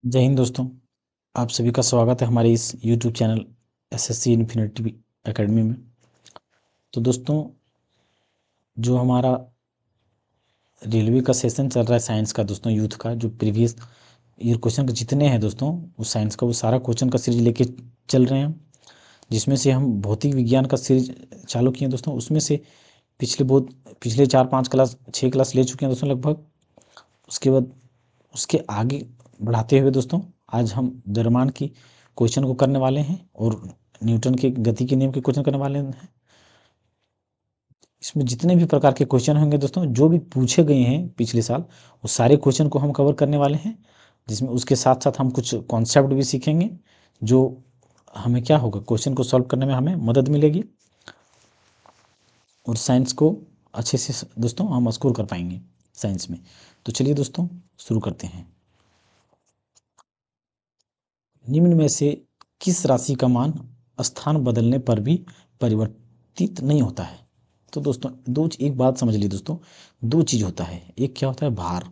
जय हिंद दोस्तों। आप सभी का स्वागत है हमारे इस YouTube channel SSC infinity academy में। तो दोस्तों, जो हमारा रेलवे का सेशन चल रहा है साइंस का दोस्तों, यूथ का, जो प्रीवियस ईयर क्वेश्चन के जितने हैं दोस्तों, उस साइंस का वो सारा क्वेश्चन का सीरीज लेके चल रहे हैं, जिसमें से हम भौतिक विज्ञान का सीरीज चालू किए हैं दोस्तों। उसमें से पिछले 4-5 क्लास 6 क्लास ले चुके हैं दोस्तों लगभग। उसके बाद उसके आगे बढ़ाते हुए दोस्तों, आज हम द्रव्यमान की क्वेश्चन को करने वाले हैं और न्यूटन के गति के नियम के क्वेश्चन करने वाले हैं। इसमें जितने भी प्रकार के क्वेश्चन होंगे दोस्तों, जो भी पूछे गए हैं पिछले साल, वो सारे क्वेश्चन को हम कवर करने वाले हैं, जिसमें उसके साथ साथ हम कुछ कॉन्सेप्ट भी सीखेंगे, जो हमें क्या होगा, क्वेश्चन को सॉल्व करने में हमें मदद मिलेगी और साइंस को अच्छे से दोस्तों हम स्कोर कर पाएंगे साइंस में। तो चलिए दोस्तों, शुरू करते हैं। निम्न में से किस राशि का मान स्थान बदलने पर भी परिवर्तित नहीं होता है? तो दोस्तों, एक बात समझ लीजिए दोस्तों, दो चीज होता है। एक क्या होता है, भार।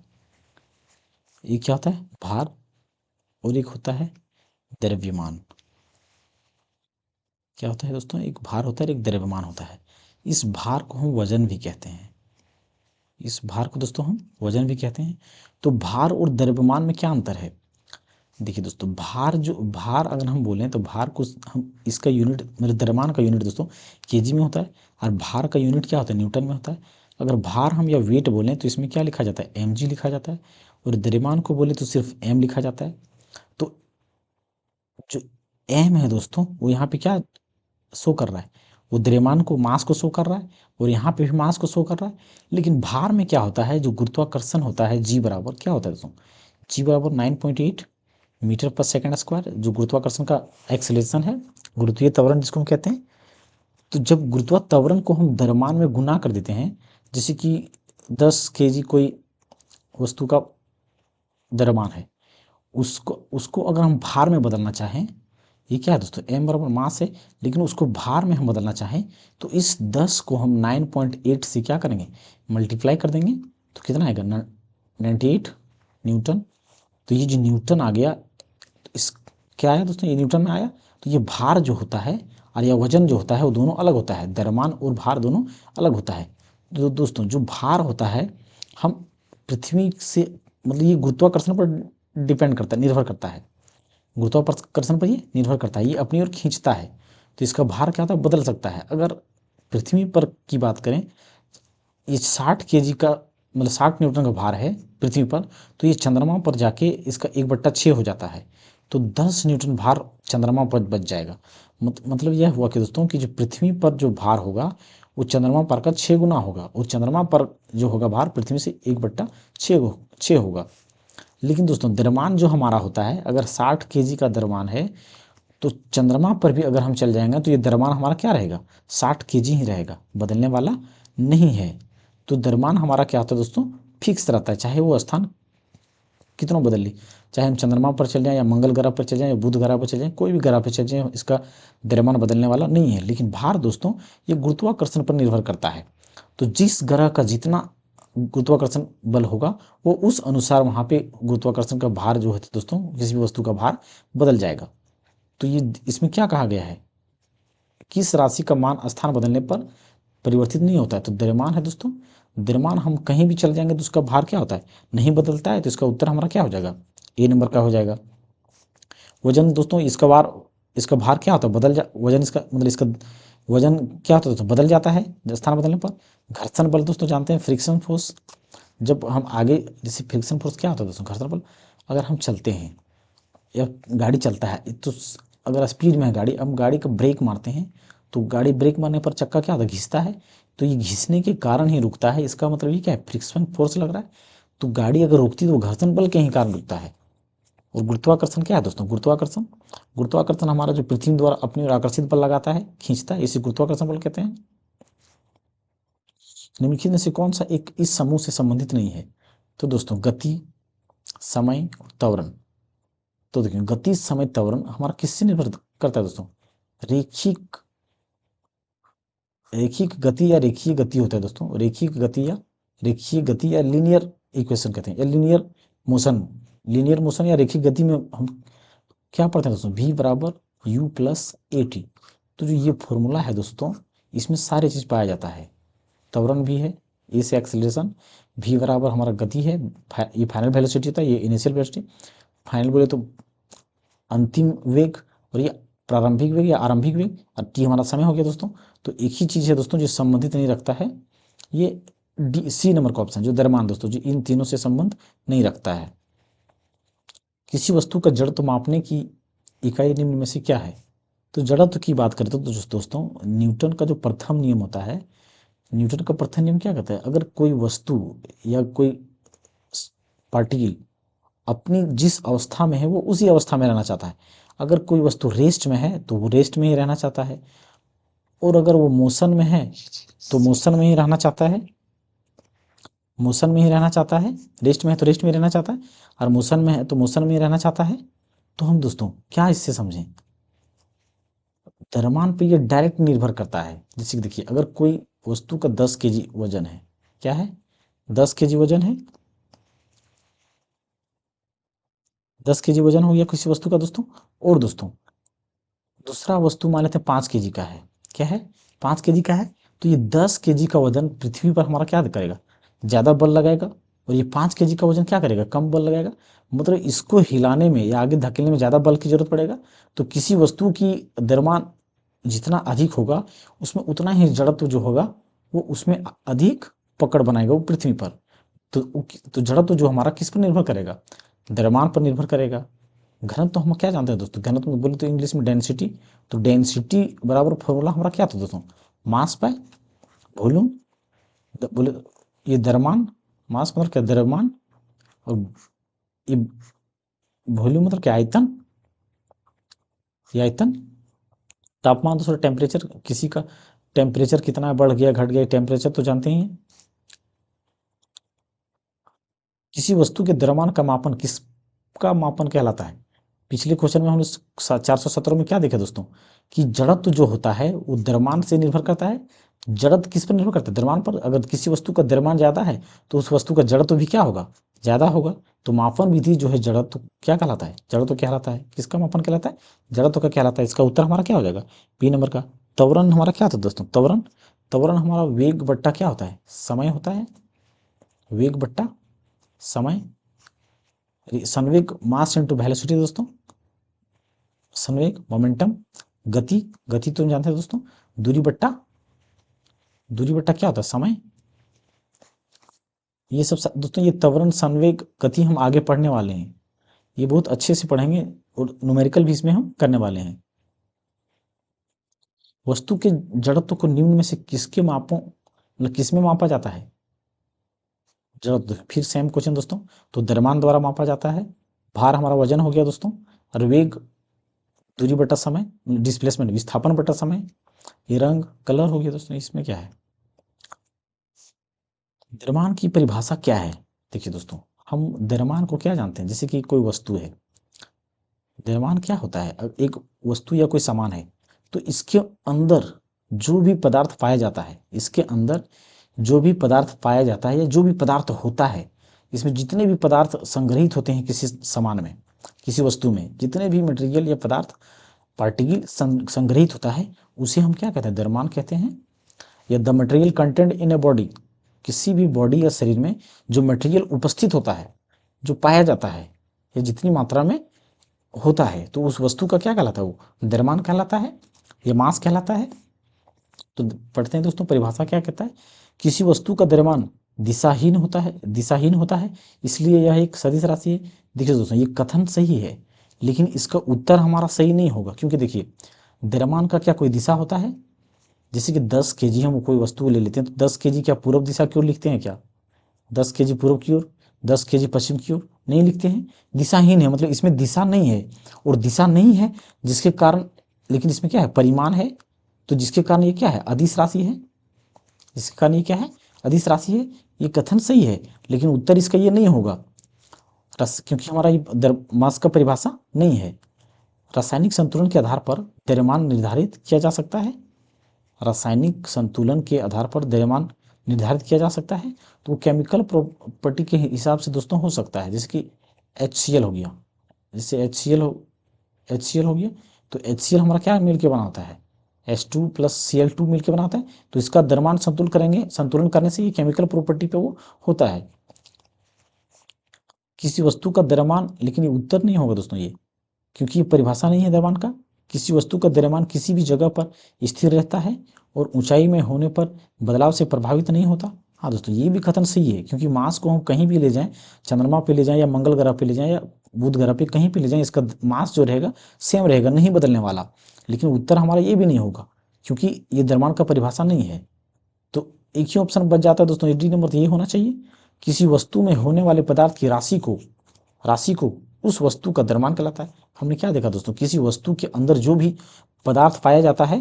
एक क्या होता है, भार। और एक होता है द्रव्यमान। क्या होता है दोस्तों, एक भार होता है, एक द्रव्यमान होता है। इस भार को हम वजन भी कहते हैं। इस भार को दोस्तों हम वजन भी कहते हैं। तो भार और द्रव्यमान में क्या अंतर है? देखिए दोस्तों, भार अगर हम बोलें तो भार को हम इसका यूनिट, मतलब द्रव्यमान का यूनिट दोस्तों केजी में होता है, और भार का यूनिट क्या होता है, न्यूटन में होता है। अगर भार हम या वेट बोलें तो इसमें क्या लिखा जाता है, mg लिखा जाता है। और द्रव्यमान को बोले तो सिर्फ m लिखा जाता है। तो जो m है दोस्तों, वो यहाँ पे क्या शो कर रहा है, वो द्रव्यमान को, मास को शो कर रहा है, और यहाँ पे भी मास को शो कर रहा है। लेकिन भार में क्या होता है, जो गुरुत्वाकर्षण होता है, जी बराबर क्या होता है दोस्तों, जी बराबर 9.8 मीटर पर सेकंड स्क्वायर, जो गुरुत्वाकर्षण का एक्सेलरेशन है, गुरुत्वीय त्वरण जिसको हम कहते हैं। तो जब गुरुत्वाकर्षण त्वरण को हम द्रव्यमान में गुना कर देते हैं, जैसे कि 10 केजी कोई वस्तु का द्रव्यमान है, उसको उसको अगर हम भार में बदलना चाहें, ये क्या है दोस्तों, m बराबर मास है, लेकिन उसको भार में हम बदलना चाहें तो इस 10 को हम 9.8 से क्या करेंगे, मल्टीप्लाई कर देंगे। तो कितना आएगा, 98 न्यूटन। तो ये जो न्यूटन आ गया, इस क्या आया दोस्तों, ये न्यूटन में आया। तो ये भार जो होता है और यह वजन जो होता है, वो दोनों अलग होता है, द्रव्यमान और भार दोनों अलग होता है। तो दोस्तों, जो भार होता है, हम पृथ्वी से, मतलब ये गुरुत्वाकर्षण पर डिपेंड करता है, निर्भर करता है, गुरुत्वाकर्षण पर ये निर्भर करता है, ये अपनी ओर खींचता है। तो इसका भार क्या होता है, बदल सकता है। अगर पृथ्वी पर की बात करें, ये 60 केजी का, मतलब 60 न्यूटन का भार है पृथ्वी पर, तो ये चंद्रमा पर जाके इसका 1/6 हो जाता है। तो 10 न्यूटन भार चंद्रमा पर बच जाएगा। मतलब यह हुआ कि दोस्तों, कि जो पृथ्वी पर जो भार होगा, वो चंद्रमा पर का 6 गुना होगा, और चंद्रमा पर जो होगा भार, पृथ्वी से 1/6 होगा। लेकिन दोस्तों, द्रव्यमान जो हमारा होता है, अगर 60 केजी का द्रव्यमान है, तो चंद्रमा पर भी अगर हम चल जाएंगे तो ये द्रव्यमान हमारा क्या रहेगा, 60 केजी ही रहेगा, बदलने वाला नहीं है। तो द्रव्यमान हमारा क्या होता है दोस्तों, फिक्स रहता है, चाहे वो स्थान कितना बदल ली, चाहे हम चंद्रमा पर चल जाएं, या मंगल ग्रह पर चल जाएं, या बुध ग्रह पर चल जाएं, कोई भी ग्रह पर चल जाएं, इसका द्रव्यमान बदलने वाला नहीं है। लेकिन भार दोस्तों, ये गुरुत्वाकर्षण पर निर्भर करता है। तो जिस ग्रह का जितना गुरुत्वाकर्षण बल होगा, वो उस अनुसार वहाँ पे गुरुत्वाकर्षण का भार जो है दोस्तों, किसी भी वस्तु का भार बदल जाएगा। तो ये इसमें क्या कहा गया है, किस राशि का मान स्थान बदलने पर परिवर्तित नहीं होता है? तो द्रव्यमान है दोस्तों। द्रव्यमान हम कहीं भी चल जाएंगे तो उसका भार क्या होता है, नहीं बदलता है। तो इसका उत्तर हमारा क्या हो जाएगा, ए नंबर का हो जाएगा। वजन दोस्तों, इसका भार क्या होता है, वजन इसका, मतलब इसका वजन क्या होता है दोस्तों, बदल जाता है स्थान बदलने पर। घर्षण बल दोस्तों जानते हैं, फ्रिक्शन फोर्स। जब हम आगे, जैसे फ्रिक्शन फोर्स क्या होता है दोस्तों, घर्षण बल। अगर हम चलते हैं या गाड़ी चलता है, तो अगर स्पीड में है गाड़ी, हम गाड़ी का ब्रेक मारते हैं, तो गाड़ी ब्रेक मारने पर चक्का क्या होता है, घिसता है। तो ये घिसने के कारण ही रुकता है, इसका मतलब ये क्या है, फ्रिक्शन फोर्स लग रहा है। तो गाड़ी अगर रुकती है तो घर्षण बल के ही कारण रुकता है। और गुरुत्वाकर्षण क्या है दोस्तों, गुरुत्वाकर्षण गुरुत्वाकर्षण हमारा जो पृथ्वी द्वारा अपनी ओर आकर्षित बल लगाता है, खींचता है, इसे गुरुत्वाकर्षण बल कहते हैं। निम्नलिखित में से कौन सा एक इस समूह से संबंधित नहीं है? तो दोस्तों, गति, समय और त्वरण। तो देखिए, गति, समय, त्वरण हमारा किससे निर्भर करता है दोस्तों, रेखिक रेखिक गति या रेखीय गति होता है दोस्तों, रेखिक गति या लीनियर इक्वेशन कहते हैं, या लीनियर मोशन। लीनियर मोशन या रेखिक गति में हम क्या पढ़ते हैं दोस्तों, v बराबर u प्लस ए टी। तो जो ये फॉर्मूला है दोस्तों, इसमें सारी चीज़ पाया जाता है। त्वरण भी है, ए से एक्सीलरेशन, v बराबर हमारा गति है, ये फाइनल वेलोसिटी होता है, ये इनिशियल वेलोसिटी, फाइनल बोले तो अंतिम वेग, और ये प्रारंभिक वेग या आरंभिक वेग, और टी हमारा समय हो गया दोस्तों। तो एक ही चीज़ है दोस्तों जो संबंधित नहीं रखता है, ये डी सी नंबर का ऑप्शन जो द्रव्यमान दोस्तों, जो इन तीनों से संबंध नहीं रखता है। किसी वस्तु का जड़त्व मापने की इकाई निम्न में से क्या है। तो जड़त्व की बात करें तो दोस्तों न्यूटन का जो प्रथम नियम होता है, न्यूटन का प्रथम नियम क्या कहता है, अगर कोई वस्तु या कोई पार्टिकल अपनी जिस अवस्था में है वो उसी अवस्था में रहना चाहता है। अगर कोई वस्तु रेस्ट में है तो वो रेस्ट में ही रहना चाहता है, और अगर वो मोशन में है तो मोशन में ही रहना चाहता है, मोशन में ही रहना चाहता है, रेस्ट में है तो रेस्ट में रहना चाहता है, और मोशन में है तो मोशन में ही रहना चाहता है। तो हम दोस्तों क्या इससे समझें, द्रव्यमान पे ये डायरेक्ट निर्भर करता है। जैसे कि देखिए, अगर कोई वस्तु का 10 केजी वजन है, क्या है, 10 केजी वजन है, 10 केजी वजन हो गया किसी वस्तु का दोस्तों, और दोस्तों दूसरा वस्तु मान लेते हैं 5 केजी का है, क्या है, 5 केजी का है। तो ये 10 केजी का वजन पृथ्वी पर हमारा क्या करेगा, ज़्यादा बल लगाएगा, और ये 5 केजी का वजन क्या करेगा, कम बल लगाएगा। मतलब इसको हिलाने में या आगे धकेलने में ज़्यादा बल की जरूरत पड़ेगा। तो किसी वस्तु की द्रव्यमान जितना अधिक होगा उसमें उतना ही जड़त्व जो होगा वो उसमें अधिक पकड़ बनाएगा वो पृथ्वी पर। तो जड़त्व जो हमारा किस पर निर्भर करेगा, द्रव्यमान पर निर्भर करेगा। घनत्व तो हम क्या जानते हैं दोस्तों, घनत्व बोले तो इंग्लिश में डेंसिटी। तो डेंसिटी बराबर फॉर्मूला हमारा क्या था दोस्तों, मास बाय वॉल्यूम। बोले ये द्रव्यमान, मास मतलब क्या द्रव्यमान, और ये वॉल्यूम मतलब क्या आयतन, ये आयतन। तापमान तो टेम्परेचर, किसी का टेम्परेचर कितना बढ़ गया घट गया टेम्परेचर तो जानते ही हैं। किसी वस्तु के द्रव्यमान का मापन किसका मापन कहलाता है। पिछले क्वेश्चन में हमने 417 में क्या देखा दोस्तों, कि जड़त्व जो होता है वो द्रव्यमान से निर्भर करता है। जड़त्व किस पर निर्भर करता है, द्रव्यमान पर। अगर किसी वस्तु का द्रव्यमान ज्यादा है तो उस वस्तु का जड़त्व भी क्या होगा, ज्यादा होगा। तो मापन विधि जो है जड़त्व क्या कहलाता है, जड़त्व कहलाता है, किसका मापन कहलाता है, जड़त्व का कहलाता है। इसका उत्तर हमारा क्या हो जाएगा, बी नंबर का। त्वरण हमारा क्या था दोस्तों, त्वरण, त्वरण हमारा वेग बट्टा क्या होता है, समय होता है, वेग बट्टा समय। संवेग मास इंटू वेलोसिटी दोस्तों, संवेग मोमेंटम, गति, गति तो जानते हैं दोस्तों, दूरी बट्टा, दूरी बट्टा क्या होता है, समय। ये सब दोस्तों, ये त्वरण संवेग गति हम आगे पढ़ने वाले हैं, ये बहुत अच्छे से पढ़ेंगे, और न्यूमेरिकल भी इसमें हम करने वाले हैं। वस्तु के जड़त्व को निम्न में से किसके मापों, मतलब किस में मापा जाता है, जड़त्व। फिर सेम क्वेश्चन दोस्तों, तो द्रव्यमान द्वारा मापा जाता है, भार हमारा वजन हो गया दोस्तों, और वेग दूरी बटा समय, डिस्प्लेसमेंट विस्थापन बटा समय, ये रंग कलर हो गया दोस्तों। इसमें क्या है, द्रव्यमान की परिभाषा क्या है। देखिए दोस्तों, हम द्रव्यमान को क्या जानते हैं, जैसे कि कोई वस्तु है, द्रव्यमान क्या होता है, एक वस्तु या कोई सामान है, तो इसके अंदर जो भी पदार्थ पाया जाता है, इसके अंदर जो भी पदार्थ पाया जाता है या जो भी पदार्थ होता है, इसमें जितने भी पदार्थ संग्रहित होते हैं किसी सामान में, किसी वस्तु में जितने भी मटेरियल या पदार्थ पार्टिकल संग्रहित होता है, उसे हम क्या कहते हैं, द्रव्यमान कहते हैं। या the material content in a body, किसी भी बॉडी या शरीर में जो मटेरियल उपस्थित होता है, जो पाया जाता है, या जितनी मात्रा में होता है, तो उस वस्तु का क्या कहलाता है, वो द्रव्यमान कहलाता है, या मास कहलाता है। तो पढ़ते हैं दोस्तों, परिभाषा क्या कहता है, किसी वस्तु का द्रव्यमान दिशाहीन होता है, दिशाहीन होता है, इसलिए यह एक सदिश राशि है। देखिए दोस्तों, ये कथन सही है, लेकिन इसका उत्तर हमारा सही नहीं होगा, क्योंकि देखिए द्रव्यमान का क्या कोई दिशा होता है। जैसे कि 10 केजी हम कोई वस्तु ले लेते हैं, तो 10 केजी क्या पूर्व दिशा की ओर लिखते हैं क्या, 10 केजी पूर्व की ओर, 10 केजी पश्चिम की ओर नहीं लिखते हैं। दिशाहीन है, मतलब इसमें दिशा नहीं है, और दिशा नहीं है जिसके कारण, लेकिन इसमें क्या है, परिमाण है, तो जिसके कारण ये क्या है, अदिश राशि है, जिसके कारण ये क्या है, अदिश राशि है। ये कथन सही है, लेकिन उत्तर इसका ये नहीं होगा, क्योंकि हमारा ये मास का परिभाषा नहीं है। रासायनिक संतुलन के आधार पर द्रव्यमान निर्धारित किया जा सकता है, रासायनिक संतुलन के आधार पर द्रव्यमान निर्धारित किया जा सकता है। तो वो केमिकल प्रॉपर्टी के हिसाब से दोस्तों हो सकता है, जैसे कि HCl हो गया, जैसे HCl हो गया, तो HCl हमारा क्या मिल के बना होता है, H2 प्लस Cl2 मिल के बनाता है। तो इसका द्रव्यमान संतुलन करेंगे, संतुलन करने से ये केमिकल प्रॉपर्टी पे वो होता है। किसी वस्तु का द्रव्यमान, लेकिन ये उत्तर नहीं होगा दोस्तों ये, क्योंकि ये परिभाषा नहीं है द्रव्यमान का। किसी वस्तु का द्रव्यमान किसी भी जगह पर स्थिर रहता है और ऊंचाई में होने पर बदलाव से प्रभावित नहीं होता। हाँ दोस्तों, ये भी कथन सही है, क्योंकि मास को हम कहीं भी ले जाएं, चंद्रमा पे ले जाएं या मंगल ग्रह पे ले जाएं या बुध ग्रह पे कहीं पे ले जाएं, इसका मास जो रहेगा सेम रहेगा, नहीं बदलने वाला। लेकिन उत्तर हमारा ये भी नहीं होगा, क्योंकि ये द्रव्यमान का परिभाषा नहीं है। तो एक ही ऑप्शन बच जाता है दोस्तों, डी नंबर तो ये होना चाहिए। किसी वस्तु में होने वाले पदार्थ की राशि को उस वस्तु का द्रव्यमान कहलाता है। हमने क्या देखा दोस्तों, किसी वस्तु के अंदर जो भी पदार्थ पाया जाता है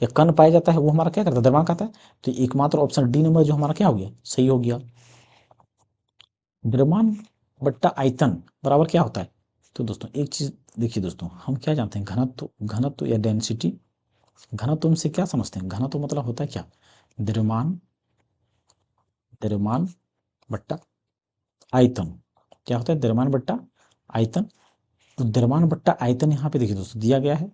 या कण पाया जाता है, वो हमारा क्या करता है, द्रव्यमान कहता है। तो एकमात्र ऑप्शन डी नंबर जो हमारा क्या हो गया, सही हो गया। द्रव्यमान बट्टा आयतन बराबर क्या होता है। तो दोस्तों एक चीज देखिए दोस्तों, हम क्या जानते हैं, घनत्व या डेंसिटी। घनत्व से क्या समझते हैं, घनत्व मतलब होता है क्या, द्रव्यमान द्रव्यमान बट्टा आयतन। क्या होता है, द्रव्यमान बट्टा आयतन। तो द्रव्यमान बट्टा आयतन यहाँ पे देखिए दोस्तों दिया गया है,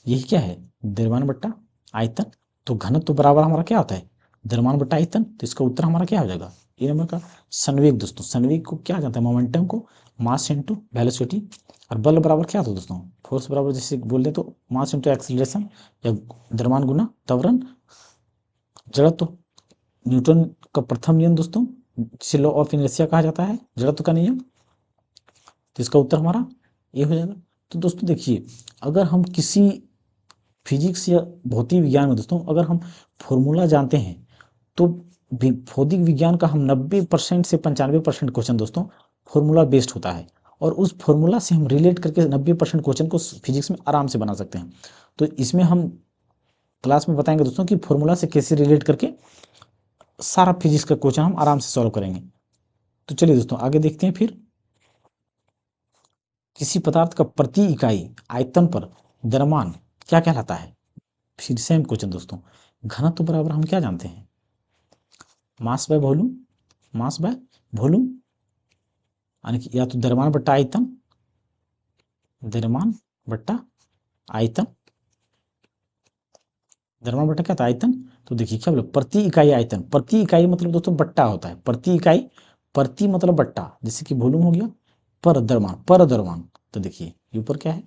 यही क्या है, द्रव्यमान बट्टा आयतन। तो घनत्व बराबर हमारा क्या होता है, द्रव्यमान बट्टा आयतन। तो इसका उत्तर हमारा क्या हो जाएगा, ए नंबर का। संवेग दोस्तों, संवेग को क्या जानते हैं, मोमेंटम को मास इंटू वेलोसिटी। और बल बराबर क्या होता है दोस्तों, फोर्स बराबर जैसे बोल दे तो मास इंटू एक्सीलरेशन या द्रव्यमान गुना त्वरण। जड़त्व, न्यूटन का प्रथम नियम दोस्तों, जिसे लॉ ऑफ इनर्शिया कहा जाता है, जड़त्व का नियम। तो इसका उत्तर हमारा ये हो जाएगा। तो दोस्तों देखिए, अगर हम किसी फिजिक्स या भौतिक विज्ञान में दोस्तों अगर हम फॉर्मूला जानते हैं, तो भौतिक विज्ञान का हम 90% से 95% क्वेश्चन दोस्तों फॉर्मूला बेस्ड होता है। और उस फॉर्मूला से हम रिलेट करके 90% क्वेश्चन को फिजिक्स में आराम से बना सकते हैं। तो इसमें हम क्लास में बताएंगे दोस्तों कि फॉर्मूला से कैसे रिलेट करके सारा फिजिक्स का क्वेश्चन हम आराम से सॉल्व करेंगे। तो चलिए दोस्तों आगे देखते हैं। फिर किसी पदार्थ का प्रति इकाई आयतन पर द्रव्यमान क्या कहलाता है। फिर सेम क्वेश्चन दोस्तों, घनत्व बराबर हम क्या जानते हैं, mass by volume, mass by volume, यानी कि या तो द्रव्यमान बट्टा आयतन, द्रव्यमान बट्टा आयतन, द्रव्यमान बट्टा क्या था, आयतन। तो देखिए क्या बोले, प्रति इकाई आयतन। प्रति इकाई मतलब दोस्तों बट्टा होता है, प्रति इकाई, प्रति मतलब बट्टा, जैसे कि वॉल्यूम हो गया, पर द्रव्यमान, पर द्रव्यमान। तो देखिए ये ऊपर क्या है,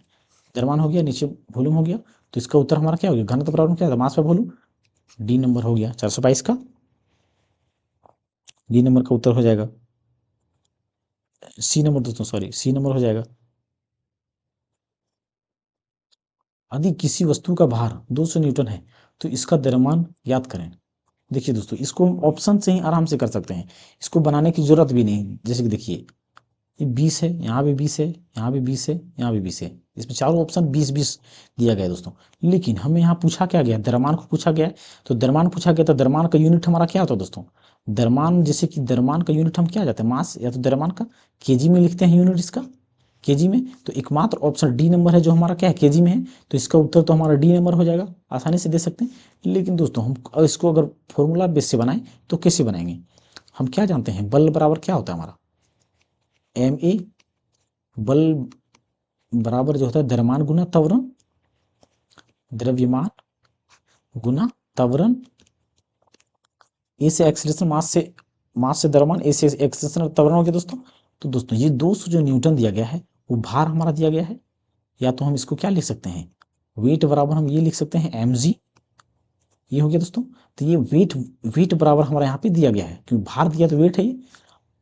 द्रव्यमान हो गया, नीचे वॉल्यूम हो गया। तो इसका उत्तर हमारा क्या हो गया, घनत्व बराबर क्या था, mass by volume. D number हो गया 422 का, डी नंबर का उत्तर हो जाएगा। सी नंबर दोस्तों, सॉरी सी नंबर हो जाएगा। यदि किसी वस्तु का भार 200 न्यूटन है तो इसका द्रव्यमान ज्ञात करें। देखिए दोस्तों, इसको हम ऑप्शन से ही आराम से कर सकते हैं, इसको बनाने की जरूरत भी नहीं। जैसे कि देखिए ये 20 है, यहाँ भी 20 है, यहाँ भी 20 है, यहाँ भी 20 है, इसमें चारों ऑप्शन 20-20 दिया गया है दोस्तों। लेकिन हमें यहाँ पूछा क्या गया, द्रव्यमान को पूछा गया है। तो द्रव्यमान पूछा गया तो द्रव्यमान का यूनिट हमारा क्या होता है दोस्तों, द्रव्यमान, जैसे कि द्रव्यमान का यूनिट हम क्या जाते हैं, मास, या तो द्रव्यमान का केजी में लिखते हैं यूनिट इसका, केजी में। तो एकमात्र ऑप्शन डी नंबर है जो हमारा क्या है, केजी में है। तो इसका उत्तर तो हमारा डी नंबर हो जाएगा, आसानी से दे सकते हैं। लेकिन दोस्तों हम इसको अगर फॉर्मूला बेस से बनाएं तो कैसे बनाएंगे, हम क्या जानते हैं, बल बराबर क्या होता है हमारा, एम ए, बल बराबर जो होता है द्रव्यमान गुना त्वरण, द्रव्यमान गुना त्वरण। ए से एक्सीलरेशन, मास से द्रव्यमान, ए से एक्सीलरेशन और त्वरण हो गया दोस्तों। तो दोस्तों ये 200 जो न्यूटन दिया गया है वो भार हमारा दिया गया है। या तो हम इसको क्या लिख सकते हैं, वेट बराबर हम ये लिख सकते हैं एम जी, ये हो गया दोस्तों। तो ये वेट बराबर हमारा यहाँ पे दिया गया है, क्योंकि भार दिया तो वेट है, ये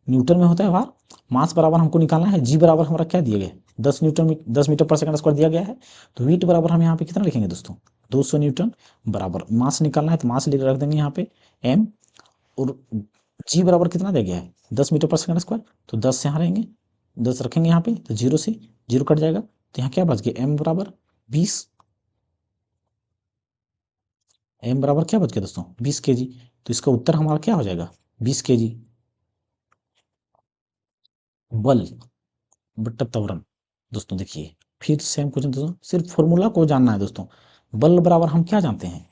न्यूटन में होता है भार। मास बराबर हमको निकालना है, जी बराबर हमारा क्या दिया गया है, 10 न्यूटन में 10 मीटर पर सेकंड स्क्वायर दिया गया है। तो वेट बराबर हम यहाँ पे कितना लिखेंगे दोस्तों, 200 न्यूटन बराबर, मास निकालना है तो मास रख देंगे यहाँ पे एम, और जी बराबर कितना दिया गया है, 10 मीटर पर सेकंड स्क्वायर। तो 10 से यहाँ रहेंगे, 10 रखेंगे यहाँ पे, तो जीरो से जीरो कट जाएगा। तो यहाँ क्या बच गया, एम बराबर 20, एम बराबर क्या बच गया दोस्तों, 20 केजी। तो इसका उत्तर हमारा क्या हो जाएगा, 20 केजी। बल बट्टा त्वरण दोस्तों, देखिए फिर सेम क्वेश्चन दोस्तों, सिर्फ फॉर्मूला को जानना है दोस्तों। बल बराबर हम क्या जानते हैं,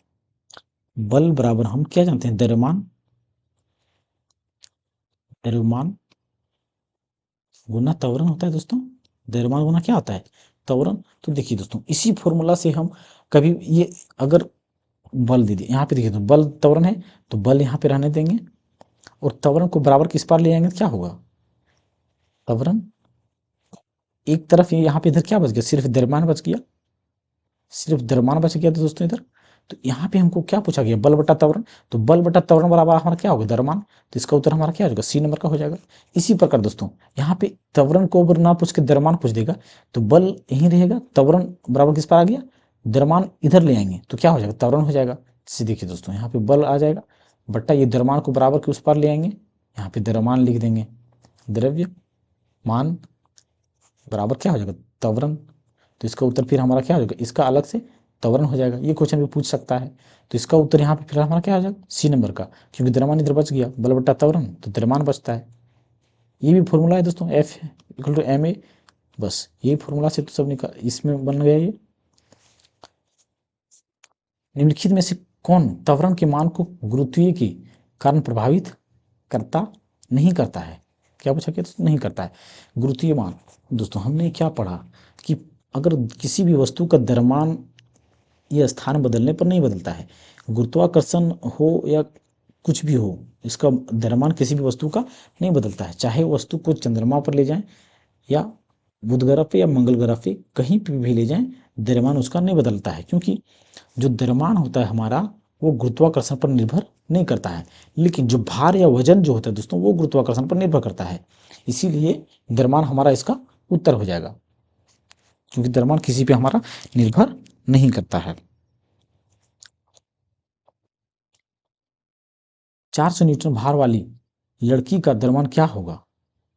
बल बराबर हम क्या जानते हैं, द्रव्यमान, द्रव्यमान गुना त्वरण होता है दोस्तों, द्रव्यमान गुना क्या होता है, त्वरण। तो देखिए दोस्तों, इसी फॉर्मूला से हम कभी ये अगर बल दे दिए यहाँ पे, देखिए तो बल त्वरण है, तो बल यहाँ पे रहने देंगे और त्वरण को बराबर किस पार ले आएंगे तो क्या होगा, त्वरण एक तरफ, ये यहाँ पे इधर क्या बच गया, सिर्फ द्रव्यमान बच गया, सिर्फ द्रव्यमान बच गया। तो दोस्तों इधर, तो यहाँ पे हमको क्या पूछा गया, बल बटा त्वरण, तो बल बटा त्वरण बराबर हमारा क्या होगा, द्रव्यमान। तो इसका उत्तर हमारा क्या हो जाएगा, सी नंबर का हो जाएगा। इसी प्रकार दोस्तों, यहाँ पे त्वरण को अगर ना पूछ के द्रव्यमान पूछ देगा, तो बल यहीं रहेगा, त्वरण बराबर किस पर आ गया, द्रव्यमान इधर ले आएंगे तो क्या हो जाएगा, त्वरण हो जाएगा। जैसे देखिए दोस्तों, यहाँ पे बल आ जाएगा बट्टा ये द्रव्यमान को बराबर के उस पार ले आएंगे, यहाँ पे द्रव्यमान लिख देंगे, द्रव्यमान बराबर क्या हो जाएगा, त्वरण। तो इसका उत्तर फिर हमारा क्या हो जाएगा, इसका अलग से त्वरण हो जाएगा। ये क्वेश्चन भी पूछ सकता है। तो इसका उत्तर यहाँ पे फिर हमारा क्या हो जाएगा, सी नंबर का, क्योंकि द्रव्यमान इधर बच गया, बल बट्टा त्वरण, तो द्रव्यमान बचता है। ये भी फॉर्मूला है दोस्तों, F equal to M A, बस यही फॉर्मूला से तो सब निकाल, इसमें बन गया ये। निम्नलिखित में से कौन त्वरण के मान को गुरुत्वीय के कारण प्रभावित करता नहीं करता है, क्या पूछा गया दोस्तों, नहीं करता है गुरुत्वीय मान। दोस्तों हमने क्या पढ़ा कि अगर किसी भी वस्तु का द्रव्यमान ये स्थान बदलने पर नहीं बदलता है, गुरुत्वाकर्षण हो या कुछ भी हो, इसका द्रव्यमान किसी भी वस्तु का नहीं बदलता है, चाहे वस्तु को चंद्रमा पर ले जाएं या बुध ग्रह पे या मंगल ग्रह पे कहीं पे भी ले जाएं, द्रव्यमान उसका नहीं बदलता है, क्योंकि जो द्रव्यमान होता है हमारा वो गुरुत्वाकर्षण पर निर्भर नहीं करता है, लेकिन जो भार या वजन जो होता है दोस्तों वो गुरुत्वाकर्षण पर निर्भर करता है। इसीलिए द्रव्यमान हमारा इसका उत्तर हो जाएगा, क्योंकि द्रव्यमान किसी पे हमारा निर्भर नहीं करता है। 400 न्यूटन भार वाली लड़की का द्रव्यमान क्या होगा,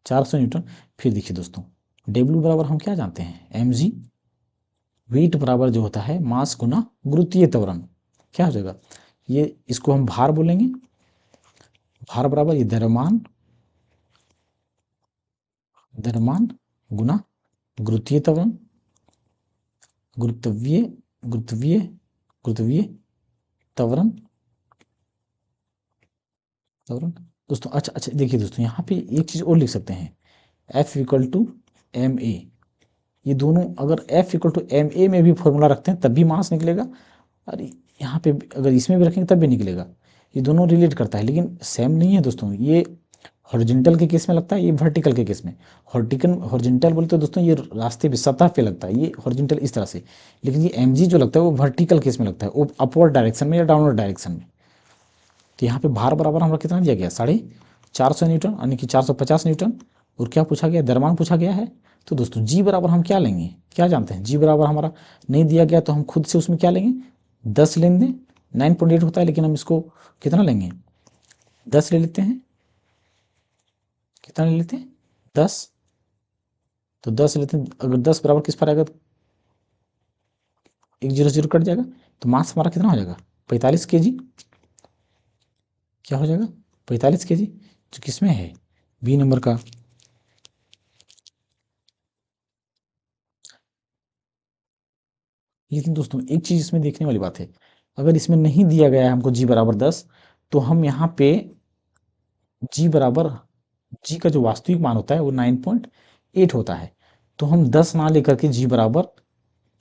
400 न्यूटन। फिर देखिए दोस्तों, डब्ल्यू बराबर हम क्या जानते हैं, एम जी, वेट बराबर जो होता है मास गुना गुरुत्वीय त्वरण, क्या हो जाएगा, ये इसको हम भार बोलेंगे, भार बराबर ये द्रव्यमान, द्रव्यमान गुना गुरुत्वीय त्वरण, गुरुत्वीय गुरुत्वीय गुरुत्वीय त्वरण, त्वरण। दोस्तों अच्छा अच्छा, देखिए दोस्तों यहाँ पे एक चीज़ और लिख सकते हैं, F equal to M A, ये दोनों अगर F equal to M A में भी फॉर्मूला रखते हैं तब भी मास निकलेगा, और यहाँ पे अगर इसमें भी रखेंगे तब भी निकलेगा। ये दोनों रिलेट करता है, लेकिन सेम नहीं है दोस्तों। ये हॉरिजॉन्टल के केस में लगता है, ये वर्टिकल के केस में, हॉरिजॉन्टल बोलते हैं दोस्तों, ये रास्ते पे सतह पे लगता है, ये हॉरिजॉन्टल इस तरह से, लेकिन ये एम जी जो लगता है वो वर्टिकल केस में लगता है, वो अपवर्ड डायरेक्शन में या डाउनवर्ड डायरेक्शन में। तो यहाँ पे भार बराबर हमारा कितना दिया गया, 450 न्यूटन, यानी कि 450 न्यूटन। और क्या पूछा गया, द्रव्यमान पूछा गया है। तो दोस्तों जी बराबर हम क्या लेंगे, क्या जानते हैं, जी बराबर हमारा नहीं दिया गया तो हम खुद से उसमें क्या लेंगे, 10 लेंगे, 9.8 होता है, लेकिन हम इसको कितना लेंगे, 10 ले लेते हैं, कितना ले लेते हैं, 10। तो 10 लेते हैं, अगर 10 बराबर किस पर आएगा, तो एक जीरो जीरो कट जाएगा, तो मास हमारा कितना हो जाएगा, 45 kg, क्या हो जाएगा, 45 kg, जो किस में है, बी नंबर का। लेकिन दोस्तों एक चीज इसमें देखने वाली बात है, अगर इसमें नहीं दिया गया है हमको जी बराबर 10, तो हम यहाँ पे जी बराबर, जी का जो वास्तविक मान होता है वो 9.8 होता है, तो हम 10 ना लेकर के जी बराबर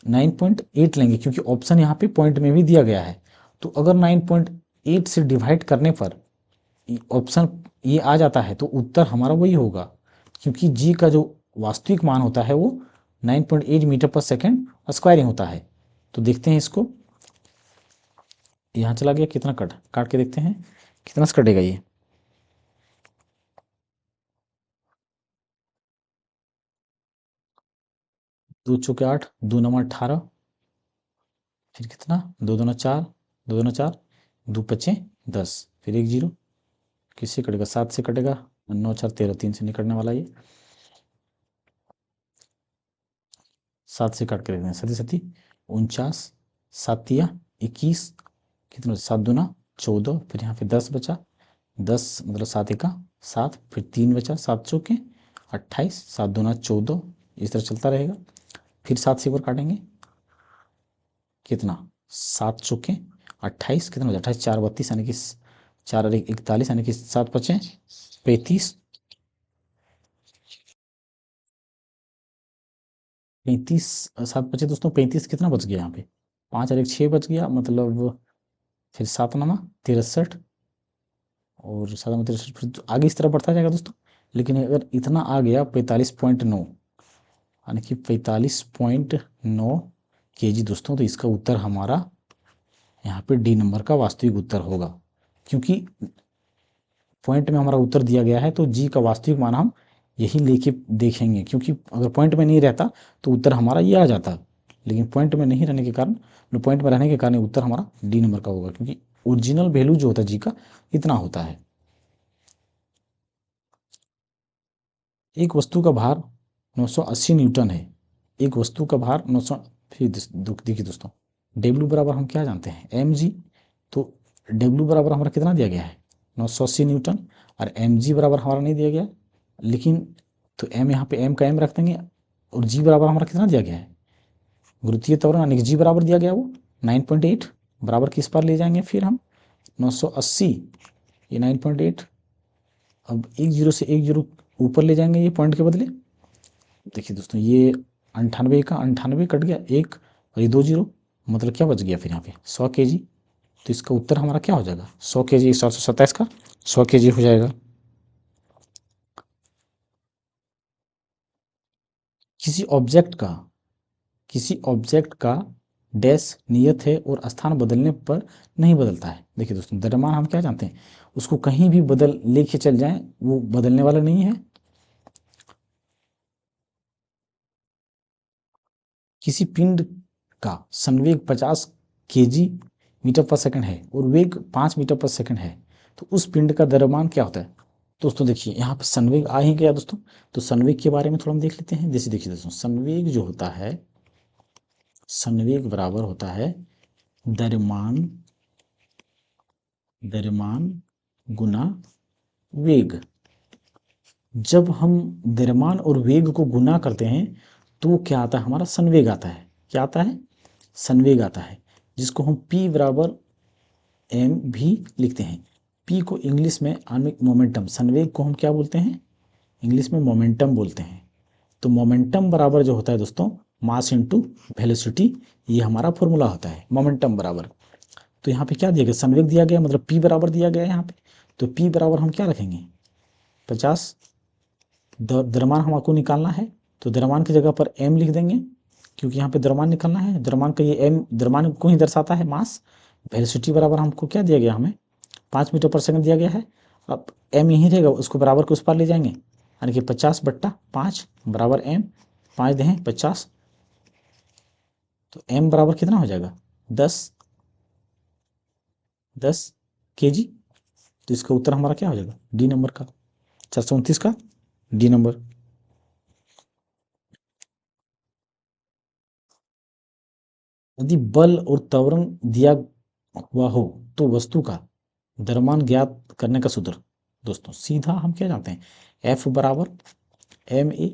9.8 लेंगे, क्योंकि ऑप्शन यहाँ पे पॉइंट में भी दिया गया है। तो अगर 9.8 से डिवाइड करने पर ऑप्शन ये आ जाता है तो उत्तर हमारा वही होगा, क्योंकि जी का जो वास्तविक मान होता है वो 9.8 मीटर पर सेकेंड स्क्वायरिंग होता है। तो देखते हैं इसको, यहाँ चला गया, कितना कट काट के देखते हैं कितना से कटेगा ये, 2 चौके 8, 2 9 18, फिर कितना, 2 2 4, 2 2 4, 2 5 10, फिर एक जीरो, किससे कटेगा, 7 से कटेगा, 9 4 13, 3 से नहीं कटने वाला ये, 7 से काट के देखते हैं, सती सती 49, 7 तिया 21, कितना, 7 दूना 14, फिर यहाँ पे 10 बचा, 10 मतलब 7 एका 7, फिर 3 बचा, 7 चौके 28, 7 दूना 14, इस तरह चलता रहेगा। फिर 7 से एक बार काटेंगे, कितना, 7 चौके 28, कितना हो जाए, 28 4 32, यानी कि 4 और 1 41, यानी कि 7 5 35, 35 7 बचे दोस्तों, 35 कितना बच गया यहाँ पे, 5 और 1 6 बच गया, मतलब फिर 7 नमा 63 और 7 नमा 63, फिर तो आगे इस तरह बढ़ता जाएगा दोस्तों। लेकिन अगर इतना आ गया 45.9, यानी कि 45.9 kg दोस्तों, तो इसका उत्तर हमारा यहाँ पे डी नंबर का वास्तविक उत्तर होगा, क्योंकि पॉइंट में हमारा उत्तर दिया गया है, तो जी का वास्तविक मान हम यही लेके देखेंगे, क्योंकि अगर पॉइंट में नहीं रहता तो उत्तर हमारा ये आ जाता, लेकिन पॉइंट में नहीं रहने के कारण, पॉइंट में रहने के कारण उत्तर हमारा डी नंबर का होगा, क्योंकि ओरिजिनल वैल्यू जो होता है जी का इतना होता है। एक वस्तु का भार 980 न्यूटन है, एक वस्तु का भार 900, फिर देखिए दोस्तों, डब्ल्यू बराबर हम क्या जानते हैं, एम जी। तो डब्ल्यू बराबर हमारा कितना दिया गया है, 980 न्यूटन, और एम जी बराबर हमारा नहीं दिया गया, लेकिन तो एम यहाँ पे एम का एम रख देंगे, और जी बराबर हमारा कितना दिया गया है, गुरुत्वीय त्वरण यानी कि जी बराबर दिया गया वो 9.8, बराबर किस पर ले जाएंगे फिर हम 980, ये 9.8, अब एक जीरो से एक जीरो ऊपर ले जाएंगे ये पॉइंट के बदले। देखिए दोस्तों, ये 98 का 98 कट गया एक, और ये 2 जीरो, मतलब क्या बच गया फिर यहाँ पे 100 kg। तो इसका उत्तर हमारा क्या हो जाएगा, 100 kg, 727 का 100 kg हो जाएगा। किसी ऑब्जेक्ट का किसी ऑब्जेक्ट का डैश नियत है और स्थान बदलने पर नहीं बदलता है। देखिए दोस्तों, द्रव्यमान हम क्या जानते हैं, उसको कहीं भी बदल लेके चल जाएं वो बदलने वाला नहीं है। किसी पिंड का संवेग 50 kg मीटर पर सेकंड है और वेग 5 मीटर पर सेकंड है, तो उस पिंड का द्रव्यमान क्या होता है। दोस्तों देखिए, यहाँ पे संवेग आ ही गया दोस्तों, तो संवेग के बारे में थोड़ा हम देख लेते हैं। जैसे देखिए दोस्तों, संवेग जो होता है, संवेग बराबर होता है द्रव्यमान द्रव्यमान गुना वेग। जब हम द्रव्यमान और वेग को गुना करते हैं तो क्या आता है, हमारा संवेग आता है। क्या आता है, संवेग आता है, जिसको हम P बराबर एम भी लिखते हैं। P को इंग्लिश में आणविक मोमेंटम, संवेग को हम क्या बोलते हैं, इंग्लिश में मोमेंटम बोलते हैं। तो मोमेंटम बराबर जो होता है दोस्तों, मास इंटू वेलोसिटी, ये हमारा फॉर्मूला होता है मोमेंटम बराबर। तो यहाँ पे क्या दिया गया, संवेग दिया गया, मतलब P बराबर दिया गया है यहाँ पे। तो P बराबर हम क्या रखेंगे, 50, द्रव्यमान हमको निकालना है, तो द्रव्यमान की जगह पर m लिख देंगे, क्योंकि यहाँ पे द्रव्यमान निकालना है। द्रव्यमान का ये m द्रव्यमान को ही दर्शाता है, मास। वेलोसिटी बराबर हमको क्या दिया गया, हमें 5 मीटर पर सेकंड दिया गया है। अब m यहीं रहेगा, उसको बराबर के उस पार ले जाएंगे, यानी कि 50/5 बराबर m, 5 दें 50, तो m बराबर कितना हो जाएगा, 10 kg। तो इसका उत्तर हमारा क्या हो जाएगा, डी नंबर का, 429 का डी नंबर। यदि बल और त्वरण दिया हुआ हो तो वस्तु का द्रव्यमान ज्ञात करने का सूत्र। दोस्तों सीधा हम क्या जानते हैं, F बराबर ma।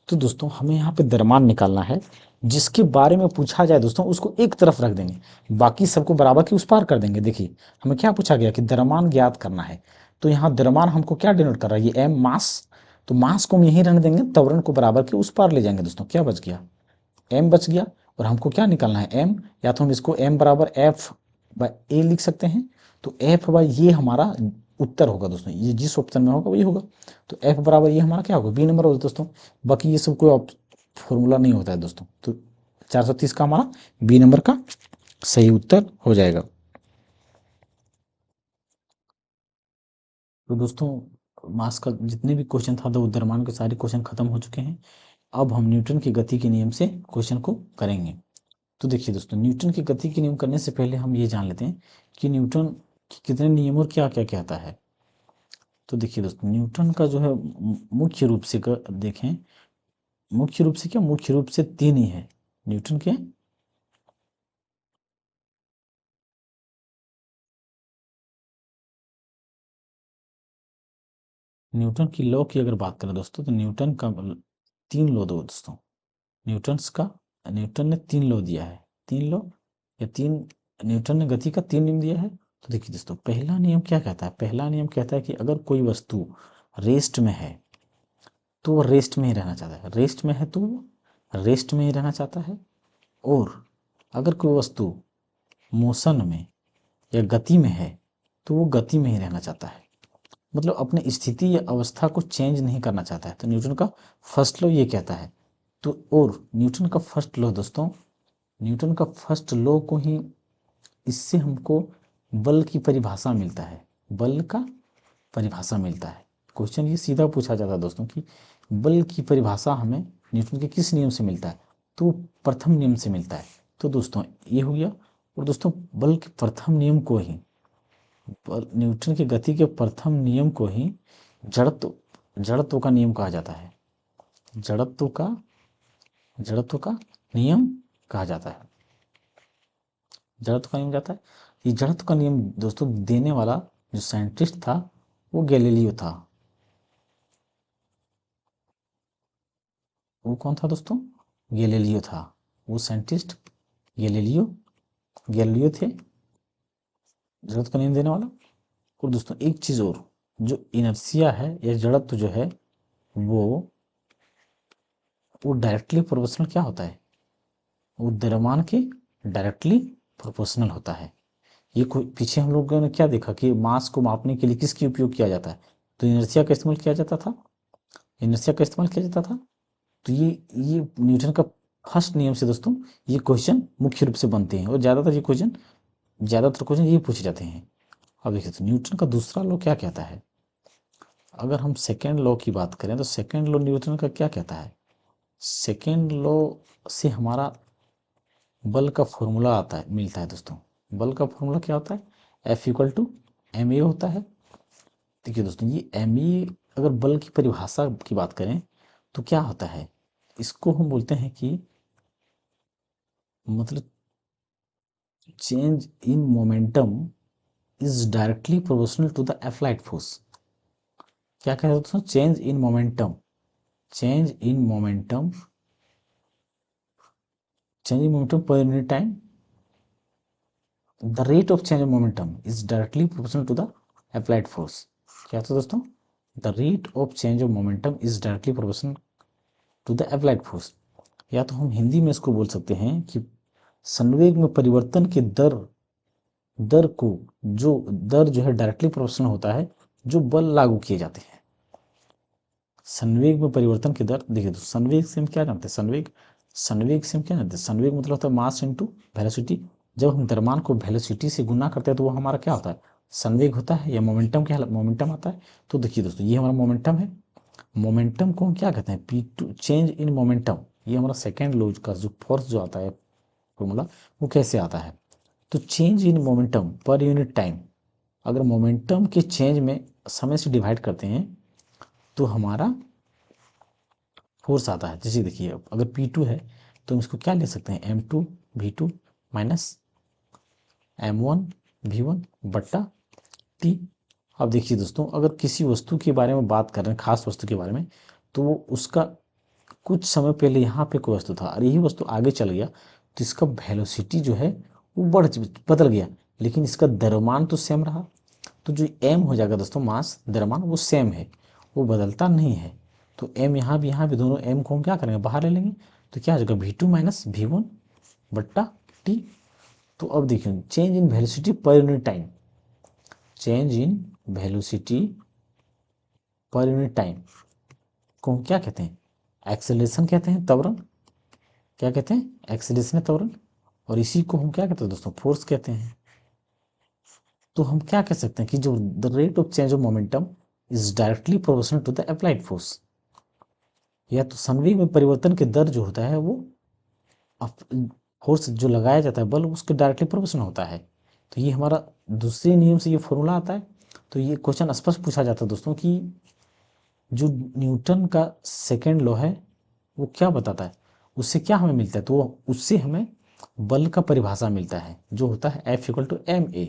तो दोस्तों हमें यहाँ पे द्रव्यमान निकालना है, जिसके बारे में पूछा जाए दोस्तों उसको एक तरफ रख देंगे, बाकी सबको बराबर के उस पार कर देंगे। देखिए हमें क्या पूछा गया कि द्रव्यमान ज्ञात करना है, तो यहाँ द्रव्यमान हमको क्या डिनोट कर रहा है, ये m मास, तो मास को हम यहीं रहने देंगे, त्वरण को बराबर के उस पार ले जाएंगे। दोस्तों क्या बच गया, m बच गया, और हमको क्या निकालना है m, या तो हम इसको m बराबर f बाई a लिख सकते हैं, तो f बाई ये हमारा उत्तर होगा दोस्तों, ये जिस ऑप्शन में होगा वही होगा। तो f बराबर ये हमारा क्या होगा, b नंबर होगा दोस्तों। बाकी ये सब कोई फॉर्मूला नहीं होता है दोस्तों। तो 430 का हमारा बी नंबर का सही उत्तर हो जाएगा। तो दोस्तों मास का जितने भी क्वेश्चन था, तो द्रव्यमान के सारे क्वेश्चन खत्म हो चुके हैं। अब हम न्यूटन की गति के नियम से क्वेश्चन को करेंगे। तो देखिए दोस्तों, न्यूटन की गति के नियम करने से पहले हम ये जान लेते हैं कि न्यूटन के कितने नियम और क्या क्या कहता है। तो देखिए दोस्तों, न्यूटन का जो है मुख्य रूप से देखें, मुख्य रूप से क्या, मुख्य रूप से 3 ही है न्यूटन के। न्यूटन की लॉ की अगर बात करें दोस्तों, तो न्यूटन का 3 लॉ दो दोस्तों, न्यूटन्स का, न्यूटन ने 3 लॉ दिया है, 3 लॉ या 3, न्यूटन ने गति का 3 नियम दिया है। तो देखिए दोस्तों, पहला नियम क्या कहता है, पहला नियम कहता है कि अगर कोई वस्तु रेस्ट में है तो वो रेस्ट में ही रहना चाहता है, रेस्ट में है तो रेस्ट में ही रहना चाहता है, और अगर कोई वस्तु मोशन में या गति में है तो वो गति में ही रहना चाहता है, मतलब अपने स्थिति या अवस्था को चेंज नहीं करना चाहता है। तो न्यूटन का फर्स्ट लॉ ये कहता है। तो और न्यूटन का फर्स्ट लॉ दोस्तों, न्यूटन का फर्स्ट लॉ को ही, इससे हमको बल की परिभाषा मिलता है, बल का परिभाषा मिलता है। क्वेश्चन ये सीधा पूछा जाता है दोस्तों कि बल की परिभाषा हमें न्यूटन के किस नियम से मिलता है, तो प्रथम नियम से मिलता है। तो दोस्तों ये हो गया। और दोस्तों बल के प्रथम नियम को ही, न्यूटन की गति के प्रथम नियम को ही जड़त्व जड़त्व का नियम कहा जाता है। जड़त्व का नियम कहा जाता है। जड़त्व का नियम जाता है। ये जड़त्व का नियम दोस्तों देने वाला जो साइंटिस्ट था वो गैलीलियो था। वो कौन था दोस्तों? गैलीलियो था। वो साइंटिस्ट गैलीलियो थे, जड़त्व का नियम देने वाला। और दोस्तों एक चीज और, जो इनर्शिया है या जड़त्व जो है वो डायरेक्टली प्रोपोर्शनल क्या होता है? वो द्रव्यमान के डायरेक्टली प्रोपोर्शनल होता है। ये कोई पीछे हम लोगों ने क्या देखा कि मास को मापने के लिए किसकी उपयोग किया जाता है? तो इनर्शिया का इस्तेमाल किया जाता था। तो ये न्यूटन का फर्स्ट नियम से दोस्तों ये क्वेश्चन मुख्य रूप से बनते हैं, और ज़्यादातर क्वेश्चन ये पूछे जाते हैं। अब देखिए तो न्यूटन का दूसरा लॉ क्या कहता है। अगर हम सेकेंड लॉ की बात करें तो सेकेंड लॉ न्यूटन का क्या कहता है? सेकेंड लॉ से हमारा बल का फॉर्मूला आता है, मिलता है दोस्तों। बल का फॉर्मूला क्या होता है? F=ma होता है। देखिए दोस्तों ये ma, अगर बल की परिभाषा की बात करें तो क्या होता है, इसको हम बोलते हैं कि मतलब change in momentum is directly proportional to the applied force. क्या कहते हैं दोस्तों? Change in momentum per unit time, the rate of change of momentum is directly proportional to the applied force. क्या था दोस्तों? The rate of change of momentum is directly proportional to the applied force. या तो हम हिंदी में इसको बोल सकते हैं कि संवेग में परिवर्तन के दर को, दर जो है डायरेक्टली प्रोपोर्शनल होता है जो बल लागू किए जाते हैं। संवेग में परिवर्तन की दर, देखिए तो संवेग से हम क्या जानते हैं? संवेग मतलब होता है मास इनटू वेलोसिटी। जब हम द्रव्यमान को वेलोसिटी से गुना करते हैं तो वो हमारा क्या होता है? संवेग होता है, या मोमेंटम आता है। तो देखिए दोस्तों ये हमारा मोमेंटम है। मोमेंटम को हम क्या कहते हैं? P2, change in momentum. ये हमारा सेकेंड लॉ का जो फोर्स जो आता है फॉर्मूला, वो कैसे आता है? तो change in momentum per unit time, अगर मोमेंटम के चेंज में समय से डिवाइड करते हैं तो हमारा फोर्स आता है। जैसे देखिए अगर P2 है तो हम इसको क्या ले सकते हैं? M2 V2 minus M1 V1 बट्टा T। अब देखिए दोस्तों अगर किसी वस्तु के बारे में बात कर रहे हैं, खास वस्तु के बारे में, तो उसका कुछ समय पहले यहाँ पे कोई वस्तु था और यही वस्तु आगे चल गया तो इसका वेलोसिटी जो है वो बदल गया, लेकिन इसका द्रव्यमान तो सेम रहा। तो जो m हो जाएगा दोस्तों, मास द्रव्यमान वो सेम है, वो बदलता नहीं है। तो m यहाँ भी दोनों m को हम क्या करेंगे? बाहर ले लेंगे। तो क्या हो जाएगा? V2 माइनस V1 बट्टा T। तो अब देखिए चेंज इन वेलोसिटी पर unit time, change in velocity पर यूनिट टाइम को हम क्या कहते हैं? एक्सेलरेशन कहते हैं, त्वरण। क्या कहते हैं? एक्सेलरेशन, त्वरण। और इसी को हम क्या कहते हैं दोस्तों? फोर्स कहते हैं। तो हम क्या कह सकते हैं कि जो the rate of change of momentum is directly proportional to the applied force, या तो संवेग में परिवर्तन के दर जो होता है वो फोर्स जो लगाया जाता है बल उसके डायरेक्टली प्रोपोर्शनल होता है। तो ये हमारा दूसरे नियम से ये फॉर्मूला आता है। तो ये क्वेश्चन स्पष्ट पूछा जाता है दोस्तों कि जो न्यूटन का सेकेंड लॉ है वो क्या बताता है, उससे क्या हमें मिलता है? तो उससे हमें बल का परिभाषा मिलता है जो होता है F=ma।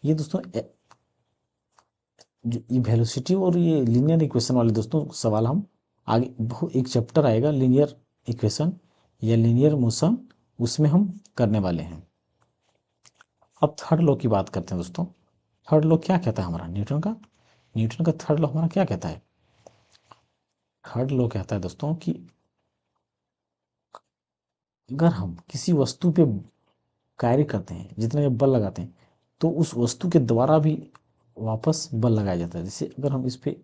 ये दोस्तों जो ये वेलोसिटी और ये लीनियर इक्वेशन वाले दोस्तों सवाल हम आगे बहुत एक चैप्टर आएगा लीनियर इक्वेशन या लीनियर मोशन, उसमें हम करने वाले हैं। अब थर्ड लॉ की बात करते हैं दोस्तों। थर्ड लॉ क्या कहता है हमारा? न्यूटन का थर्ड लॉ हमारा क्या कहता है? थर्ड लॉ कहता है दोस्तों कि अगर हम किसी वस्तु पे कार्य करते हैं, जितना जब बल लगाते हैं, तो उस वस्तु के द्वारा भी वापस बल लगाया जाता है। जैसे अगर हम इस पे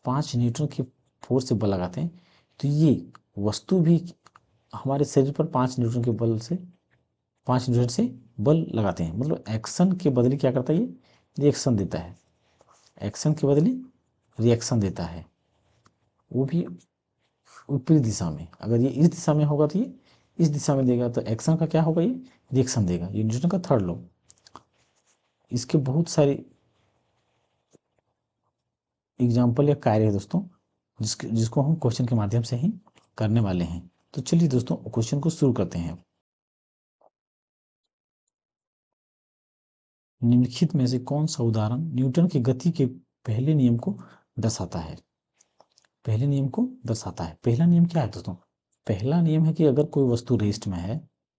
5 न्यूटन के फोर्स से बल लगाते हैं, तो ये वस्तु भी हमारे शरीर पर 5 न्यूटन के बल से 5 न्यूटन से बल लगाते हैं। मतलब एक्शन के बदले क्या करता है, ये रिएक्शन देता है। एक्शन के बदले रिएक्शन देता है, वो भी विपरीत दिशा में। अगर ये इस दिशा में होगा तो ये इस दिशा में देगा, तो एक्शन का क्या होगा, ये रिएक्शन देगा। ये न्यूटन का थर्ड लॉ। इसके बहुत सारे एग्जाम्पल या कार्य है दोस्तों, जिसको हम क्वेश्चन के माध्यम से ही करने वाले हैं। तो चलिए दोस्तों क्वेश्चन को शुरू करते हैं। निम्नलिखित में से कौन सा उदाहरण न्यूटन की गति के पहले नियम को दर्शाता है? पहले नियम को दर्शाता है। पहला नियम क्या है दोस्तों? पहला नियम है कि अगर कोई वस्तु रेस्ट में है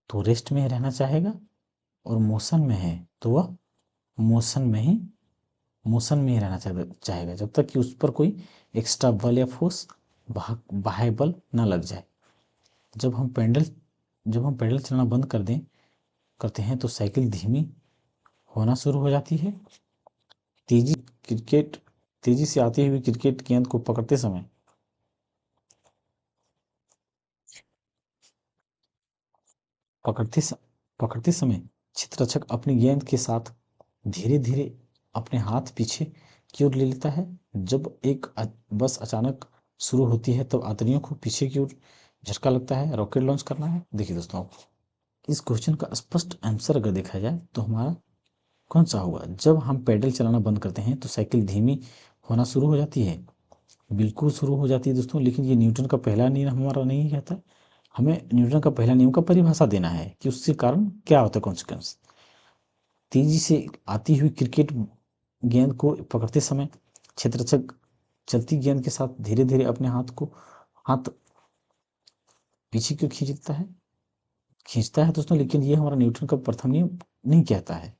तो रेस्ट में ही रहना चाहेगा, और मोशन में है तो वह मोशन में ही रहना चाहेगा, जब तक कि उस पर कोई एक्स्ट्रा बल या फोर्स, बाह्य बल न लग जाए। जब हम पैडल चलाना बंद करते हैं तो साइकिल धीमी होना शुरू हो जाती है। क्रिकेट तेजी से आती हुई क्रिकेट गेंद को पकड़ते स, पकड़ते समय क्षेत्ररक्षक अपनी गेंद के साथ धीरे धीरे अपने हाथ पीछे की ओर ले लेता है। जब एक बस अचानक शुरू होती है तब यात्रियों को पीछे की ओर झटका लगता है। रॉकेट लॉन्च करना है। देखिए दोस्तों, इस क्वेश्चन का स्पष्ट आंसर अगर देखा जाए तो हमारा कौन सा होगा? जब हम पैडल चलाना बंद करते हैं तो साइकिल धीमी होना शुरू हो जाती है। बिल्कुल शुरू हो जाती है दोस्तों, लेकिन ये न्यूटन का पहला नियम हमारा नहीं कहता। हमें न्यूटन का पहला नियम का परिभाषा देना है कि उसके कारण क्या होता है, कॉन्सिक्वेंस। तेजी से आती हुई क्रिकेट गेंद को पकड़ते समय क्षेत्ररक्षक चलती गेंद के साथ धीरे धीरे अपने हाथ पीछे क्यों खींचता है दोस्तों, लेकिन ये हमारा न्यूटन का प्रथम नियम नहीं कहता है।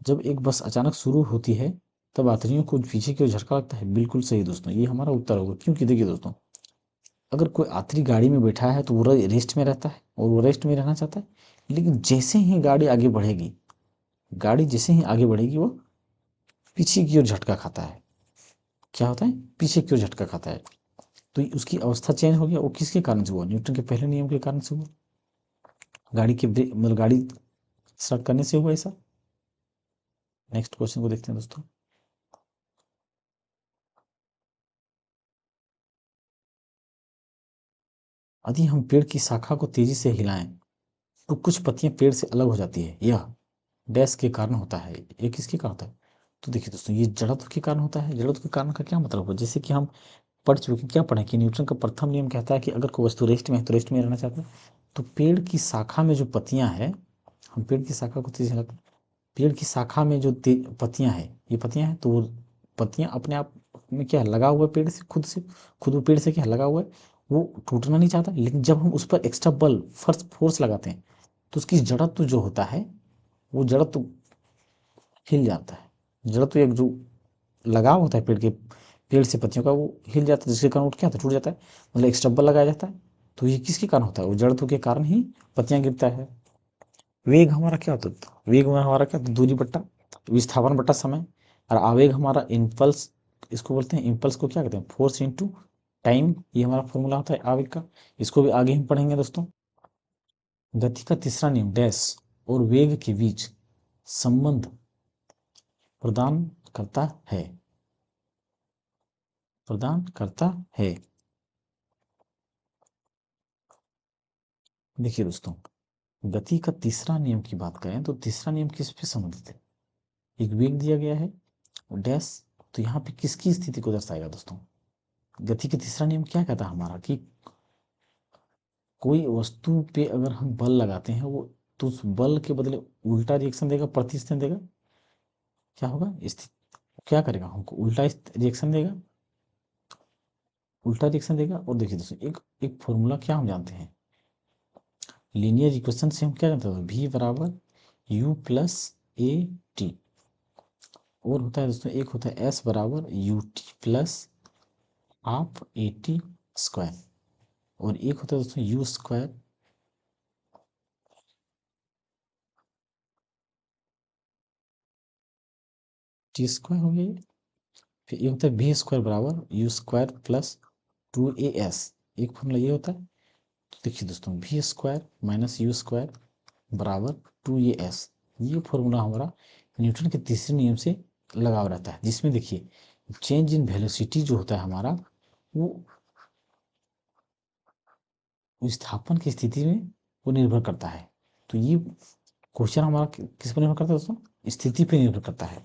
जब एक बस अचानक शुरू होती है तब यात्रियों को पीछे की ओर झटका लगता है। बिल्कुल सही दोस्तों, ये हमारा उत्तर होगा। क्योंकि देखिए दोस्तों, अगर कोई यात्री गाड़ी में बैठा है तो वो रेस्ट में रहता है और वो रेस्ट में रहना चाहता है, लेकिन जैसे ही गाड़ी जैसे ही आगे बढ़ेगी वो पीछे की ओर झटका खाता है। क्या होता है? पीछे की ओर झटका खाता है। तो उसकी अवस्था चेंज हो गया। वो किसके कारण से हुआ? न्यूटन के पहले नियम के कारण से हुआ। गाड़ी स्टार्ट करने से हुआ ऐसा। नेक्स्ट क्वेश्चन को देखते हैं दोस्तों। यदि हम पेड़ की शाखा को तेजी से हिलाएं तो कुछ पत्तियां पेड़ से अलग हो जाती है। यह डैश के कारण होता है। ये किसके कारण होता है? तो देखिए दोस्तों, ये जड़त्व के कारण होता है। जड़त्व के कारण का क्या मतलब है? जैसे कि हम पढ़ चुके, क्या पढ़े कि न्यूटन का प्रथम नियम कहता है कि अगर कोई वस्तु रेस्ट में है तो रेस्ट में रहना चाहता है। तो पेड़ की शाखा में जो पत्तियां हैं, हम पेड़ की शाखा को तेजी हिलाते हैं, पेड़ की शाखा में जो पत्तियां हैं, ये पत्तियां हैं, तो वो पत्तियां अपने आप में क्या है, लगा हुआ है पेड़ से, खुद वो पेड़ से क्या है, लगा हुआ है। वो टूटना नहीं चाहता, लेकिन जब हम उस पर एक्स्ट्रा बल फोर्स लगाते हैं तो उसकी जड़त्व जो होता है, वो जड़त्व हिल जाता है। जड़त्व एक जो लगाव होता है पेड़ से पत्तियों का, वो हिल जाता है, जिसके कारण वो क्या होता है, टूट जाता है। मतलब एक स्टब्बल लगाया जाता है। तो ये किसके कारण होता है? वो जड़त्व के कारण ही पत्तियां गिरता है। वेग हमारा क्या होता है? वेग में हमारा क्या होता है? दूरी बट्टा विस्थापन बट्टा समय। और आवेग हमारा इम्पल्स, इसको बोलते हैं इम्पल्स को क्या कहते हैं, फोर्स इनटू टाइम। ये हमारा फॉर्मूला होता है आवेग का। इसको भी आगे हम पढ़ेंगे दोस्तों। गति का तीसरा नियम डैश और वेग के बीच संबंध प्रदान करता है। प्रदान करता है। देखिए दोस्तों, गति का तीसरा नियम की बात करें तो तीसरा नियम किस पे संबंधित है? एक वेग दिया गया है और डैश, तो यहाँ पे किसकी स्थिति को दर्शाएगा दोस्तों? गति का तीसरा नियम क्या कहता है हमारा कि कोई वस्तु पे अगर हम बल लगाते हैं, वो तो उस बल के बदले उल्टा रिएक्शन देगा, प्रतिस्थिति देगा। क्या होगा? क्या करेगा? हमको उल्टा रिएक्शन देगा, और देखिए दोस्तों, एक एक फॉर्मूला क्या हम जानते हैं, लीनियर इक्वेशन से हम क्या जानते हैं, v बराबर u प्लस ए टी। और होता है दोस्तों, एक होता है s बराबर U T plus half A T square. और एक होता है दोस्तों u स्क्वायर टी स्क्वायर हो गया ये। फिर ये होता है बी स्क्वायर बराबर यू स्क्वायर प्लस 2as। एक फॉर्मूला ये होता है। तो देखिए दोस्तों, V square minus U square बराबर 2as, ये फॉर्मूला हमारा न्यूटन के तीसरे नियम से लगा हुआ रहता है, जिसमें देखिए चेंज इन वेलोसिटी जो होता है हमारा, वो विस्थापन की स्थिति में वो निर्भर करता है। तो ये क्वेश्चन हमारा किस पर निर्भर करता है दोस्तों? स्थिति पे निर्भर करता है।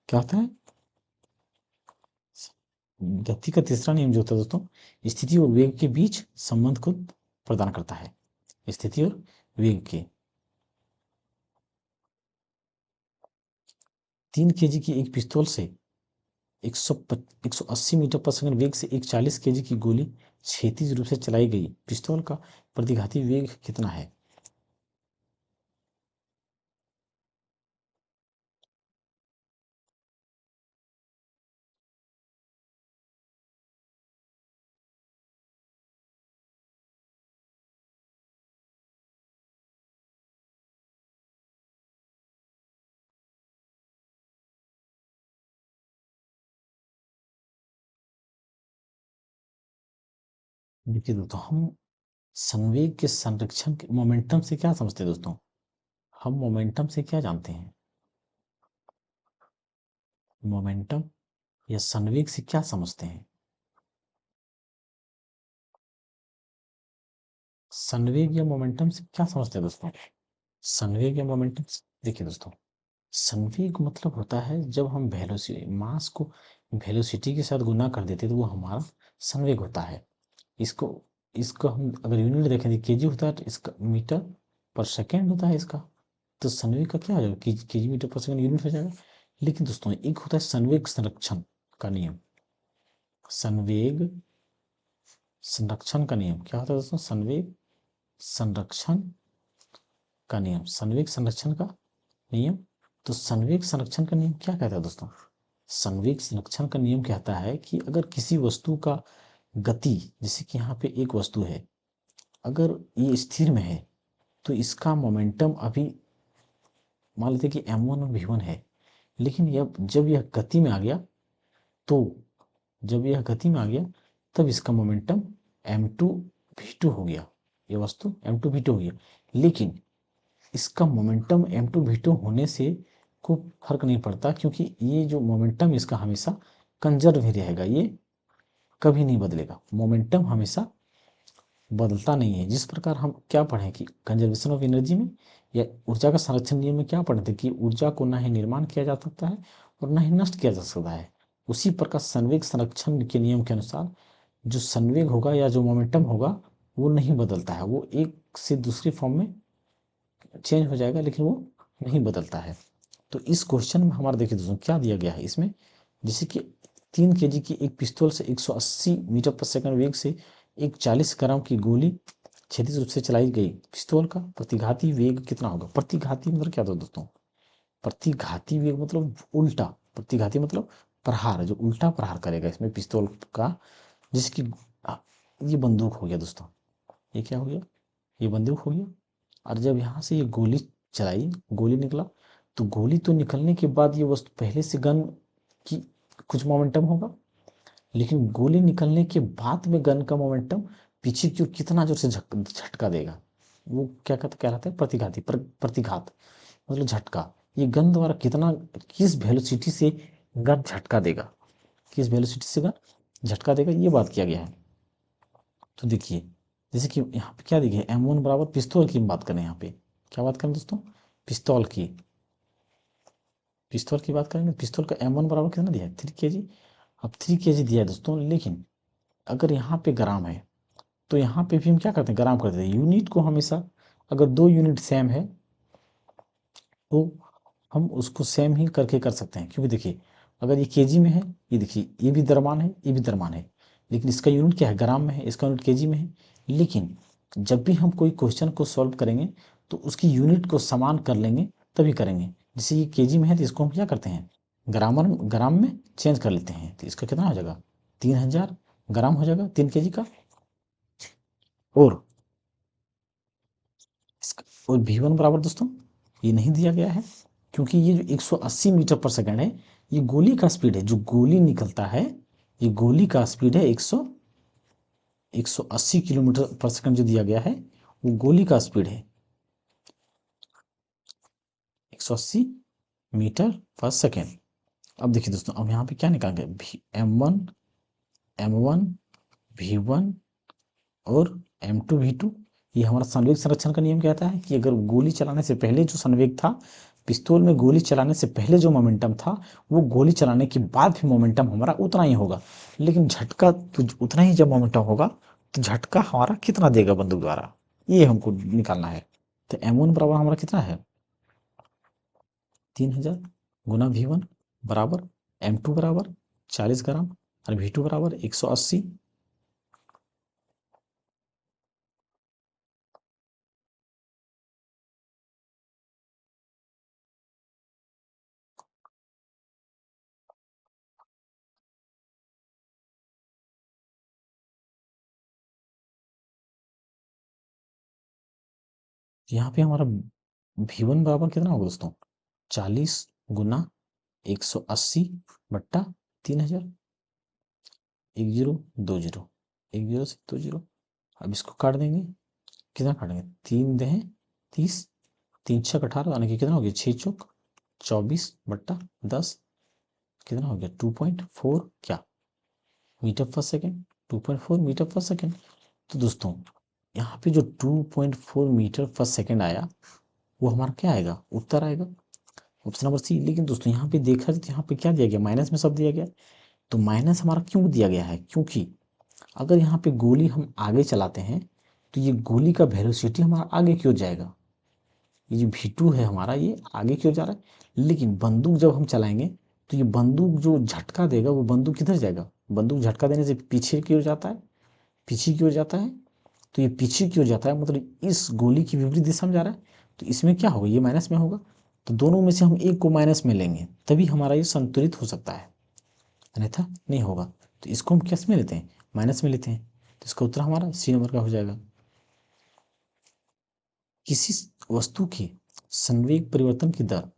क्या होता है? गति का तीसरा नियम जो होता है दोस्तों, स्थिति और वेग के बीच संबंध को प्रदान करता है। स्थिति और वेग के 3 kg की एक पिस्तौल से 180 मीटर पर सेकंड वेग से एक 40 kg की गोली क्षैतिज रूप से चलाई गई पिस्तौल का प्रतिघाती वेग कितना है? देखिए दोस्तों, हम संवेग के संरक्षण के मोमेंटम से क्या समझते हैं दोस्तों? हम मोमेंटम से क्या जानते हैं? मोमेंटम या संवेग से क्या समझते हैं? संवेग या मोमेंटम से क्या समझते हैं दोस्तों? संवेग या मोमेंटम से, देखिए दोस्तों, संवेग मतलब होता है जब हम वेलोसिटी मास को वेलोसिटी के साथ गुना कर देते हैं तो वो हमारा संवेग होता है। इसको इसको हम अगर यूनिट देखें, केजी होता है, तो इसका मीटर पर सेकेंड होता है इसका। तो संवेग का क्या हो जाएगा? केजी मीटर पर सेकेंड यूनिट हो जाएगा। लेकिन दोस्तों, एक होता है संवेग संरक्षण का नियम। संवेग संरक्षण का नियम क्या होता है दोस्तों? संवेग संरक्षण का नियम, संवेग संरक्षण का नियम। तो संवेग संरक्षण का नियम क्या कहता है दोस्तों? संवेग संरक्षण का नियम कहता है कि अगर किसी वस्तु का गति, जैसे कि यहाँ पे एक वस्तु है, अगर ये स्थिर में है तो इसका मोमेंटम अभी मान लेते हैं कि m1 और v1 है। लेकिन जब यह गति में आ गया, तो जब यह गति में आ गया तब इसका मोमेंटम m2 v2 हो गया। ये वस्तु m2 v2 हो गया। लेकिन इसका मोमेंटम m2 v2 होने से को फर्क नहीं पड़ता, क्योंकि ये जो मोमेंटम इसका हमेशा कंजर्व ही रहेगा, ये कभी नहीं बदलेगा। मोमेंटम हमेशा बदलता नहीं है। जिस प्रकार हम क्या पढ़े कि कंजर्वेशन ऑफ एनर्जी में या ऊर्जा का संरक्षण नियम में क्या पढ़े थे कि ऊर्जा को ना ही निर्माण किया जा सकता है और ना ही नष्ट किया जा सकता है, उसी प्रकार संवेग संरक्षण के नियम के अनुसार जो संवेग होगा या जो मोमेंटम होगा वो नहीं बदलता है। वो एक से दूसरी फॉर्म में चेंज हो जाएगा, लेकिन वो नहीं बदलता है। तो इस क्वेश्चन में हमारा देखिए दोस्तों क्या दिया गया है इसमें, जैसे कि 3 kg की एक पिस्तौल से 180 मीटर पर सेकंड वेग से एक 40 ग्राम की गोली क्षैतिज रूप से चलाई गई पिस्तौल का प्रतिघाती वेग कितना होगा? प्रतिघाती मतलब क्या था दोस्तों? प्रतिघाती वेग मतलब उल्टा। प्रतिघाती मतलब प्रहार, जो उल्टा प्रहार करेगा इसमें पिस्तौल का। जैसे कि आ, ये बंदूक हो गया दोस्तों, ये क्या हो गया? ये बंदूक हो गया। और जब यहाँ से ये गोली चलाई, गोली निकला, तो गोली तो निकलने के बाद ये वस्तु पहले से गन की कुछ मोमेंटम होगा, लेकिन गोली निकलने के बाद में गन का मोमेंटम पीछे की ओर कितना जोर से झटका देगा, वो क्या कहलाता है? प्रतिघाती प्रतिघात मतलब झटका। ये गन द्वारा कितना, किस वेलोसिटी से गन झटका देगा, किस वेलोसिटी से गन झटका देगा, ये बात किया गया है। तो देखिए, जैसे कि यहाँ पे क्या देखिए, m1 बराबर पिस्तौल की बात करें, यहाँ पे क्या बात करें दोस्तों? पिस्तौल की, पिस्तौल की बात करेंगे। पिस्तौल का m1 बराबर कितना दिया है? 3 kg। अब 3 kg दिया है दोस्तों, लेकिन अगर यहाँ पे ग्राम है तो यहाँ पे भी हम क्या करते हैं? ग्राम करते हैं। यूनिट को हमेशा, अगर दो यूनिट सेम है तो हम उसको सेम ही करके कर सकते हैं, क्योंकि देखिए अगर ये केजी में है, ये देखिए ये भी द्रव्यमान है, ये भी द्रव्यमान है, लेकिन इसका यूनिट क्या है? ग्राम में है, इसका यूनिट केजी में है। लेकिन जब भी हम कोई क्वेश्चन को सॉल्व करेंगे तो उसकी यूनिट को समान कर लेंगे, तभी करेंगे। जैसे ये केजी में है तो इसको हम क्या करते हैं? ग्राम में चेंज कर लेते हैं, तो इसका कितना हो जाएगा? 3000 ग्राम हो जाएगा 3 kg का। और इसका और V1 बराबर दोस्तों ये नहीं दिया गया है, क्योंकि ये जो 180 मीटर पर सेकंड है, ये गोली का स्पीड है, जो गोली निकलता है, ये गोली का स्पीड है 180 किलोमीटर पर सेकंड जो दिया गया है, वो गोली का स्पीड है 180 मीटर पर सेकेंड। अब देखिए दोस्तों, अब यहाँ पे क्या निकालेंगे, M1 V1 और M2 V2। ये हमारा संवेग संरक्षण का नियम कहता है कि अगर गोली चलाने से पहले जो संवेग था, पिस्तौल में गोली चलाने से पहले जो मोमेंटम था, वो गोली चलाने के बाद भी मोमेंटम हमारा उतना ही होगा। लेकिन झटका तो उतना ही जब मोमेंटम होगा, तो झटका हमारा कितना देगा बंदूक द्वारा, ये हमको निकालना है। तो M1 बराबर हमारा कितना है, 3000 गुना V1 बराबर M2 बराबर 40 ग्राम और V2 बराबर 180। यहाँ पे हमारा V1 बराबर कितना होगा दोस्तों, 40 गुना 180 बट्टा 3000, 1020, 10 से 20। अब इसको काट देंगे, कितना काटेंगे, 3 दें 30, 3 छक 18, यानी कि कितना हो गया, 6 चौक 24 बट्टा 10, कितना हो गया 2.4 क्या मीटर पर सेकेंड, 2.4 मीटर पर सेकेंड। तो दोस्तों यहाँ पे जो 2.4 मीटर पर सेकेंड आया, वो हमारा क्या आएगा, उत्तर आएगा, ऑप्शन नंबर सी। लेकिन दोस्तों यहाँ पे देखा जाए तो यहाँ पे क्या दिया गया, माइनस में सब दिया गया। तो माइनस हमारा क्यों दिया गया है, क्योंकि अगर यहाँ पे गोली हम आगे चलाते हैं, तो ये गोली का वेलोसिटी हमारा आगे की ओर जाएगा, ये जो V2 है हमारा, ये आगे की ओर जा रहा है। लेकिन बंदूक जब हम चलाएंगे, तो ये बंदूक जो झटका देगा, वो बंदूक किधर जाएगा, बंदूक झटका देने से पीछे की ओर जाता है, पीछे की ओर जाता है। तो ये पीछे की ओर जाता है, मतलब इस गोली की विपरीत दिशा में जा रहा है। तो इसमें क्या होगा, ये माइनस में होगा। तो दोनों में से हम एक को माइनस में लेंगे, तभी हमारा ये संतुलित हो सकता है, अन्यथा नहीं होगा। तो इसको हम किस में लेते हैं, माइनस में लेते हैं। तो इसका उत्तर हमारा सी नंबर का हो जाएगा। किसी वस्तु के संवेग परिवर्तन की दर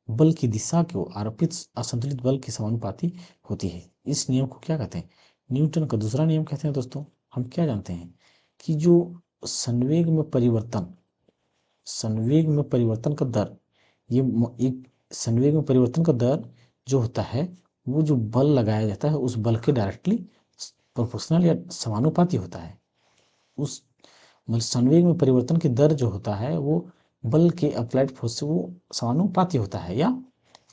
बल की दिशा को आरोपित असंतुलित बल के समानुपाती होती है। इस नियम को क्या कहते हैं, न्यूटन का दूसरा नियम कहते हैं। दोस्तों हम क्या जानते हैं कि जो संवेग में परिवर्तन, संवेग में परिवर्तन का दर, ये एक संवेग में परिवर्तन का दर जो होता है, वो जो बल लगाया जाता है, उस बल के डायरेक्टली प्रोपोर्शनल या समानुपाती होता है। उस मतलब संवेग में परिवर्तन की दर जो होता है, वो बल के अप्लाइड फोर्स से वो समानुपाती होता है या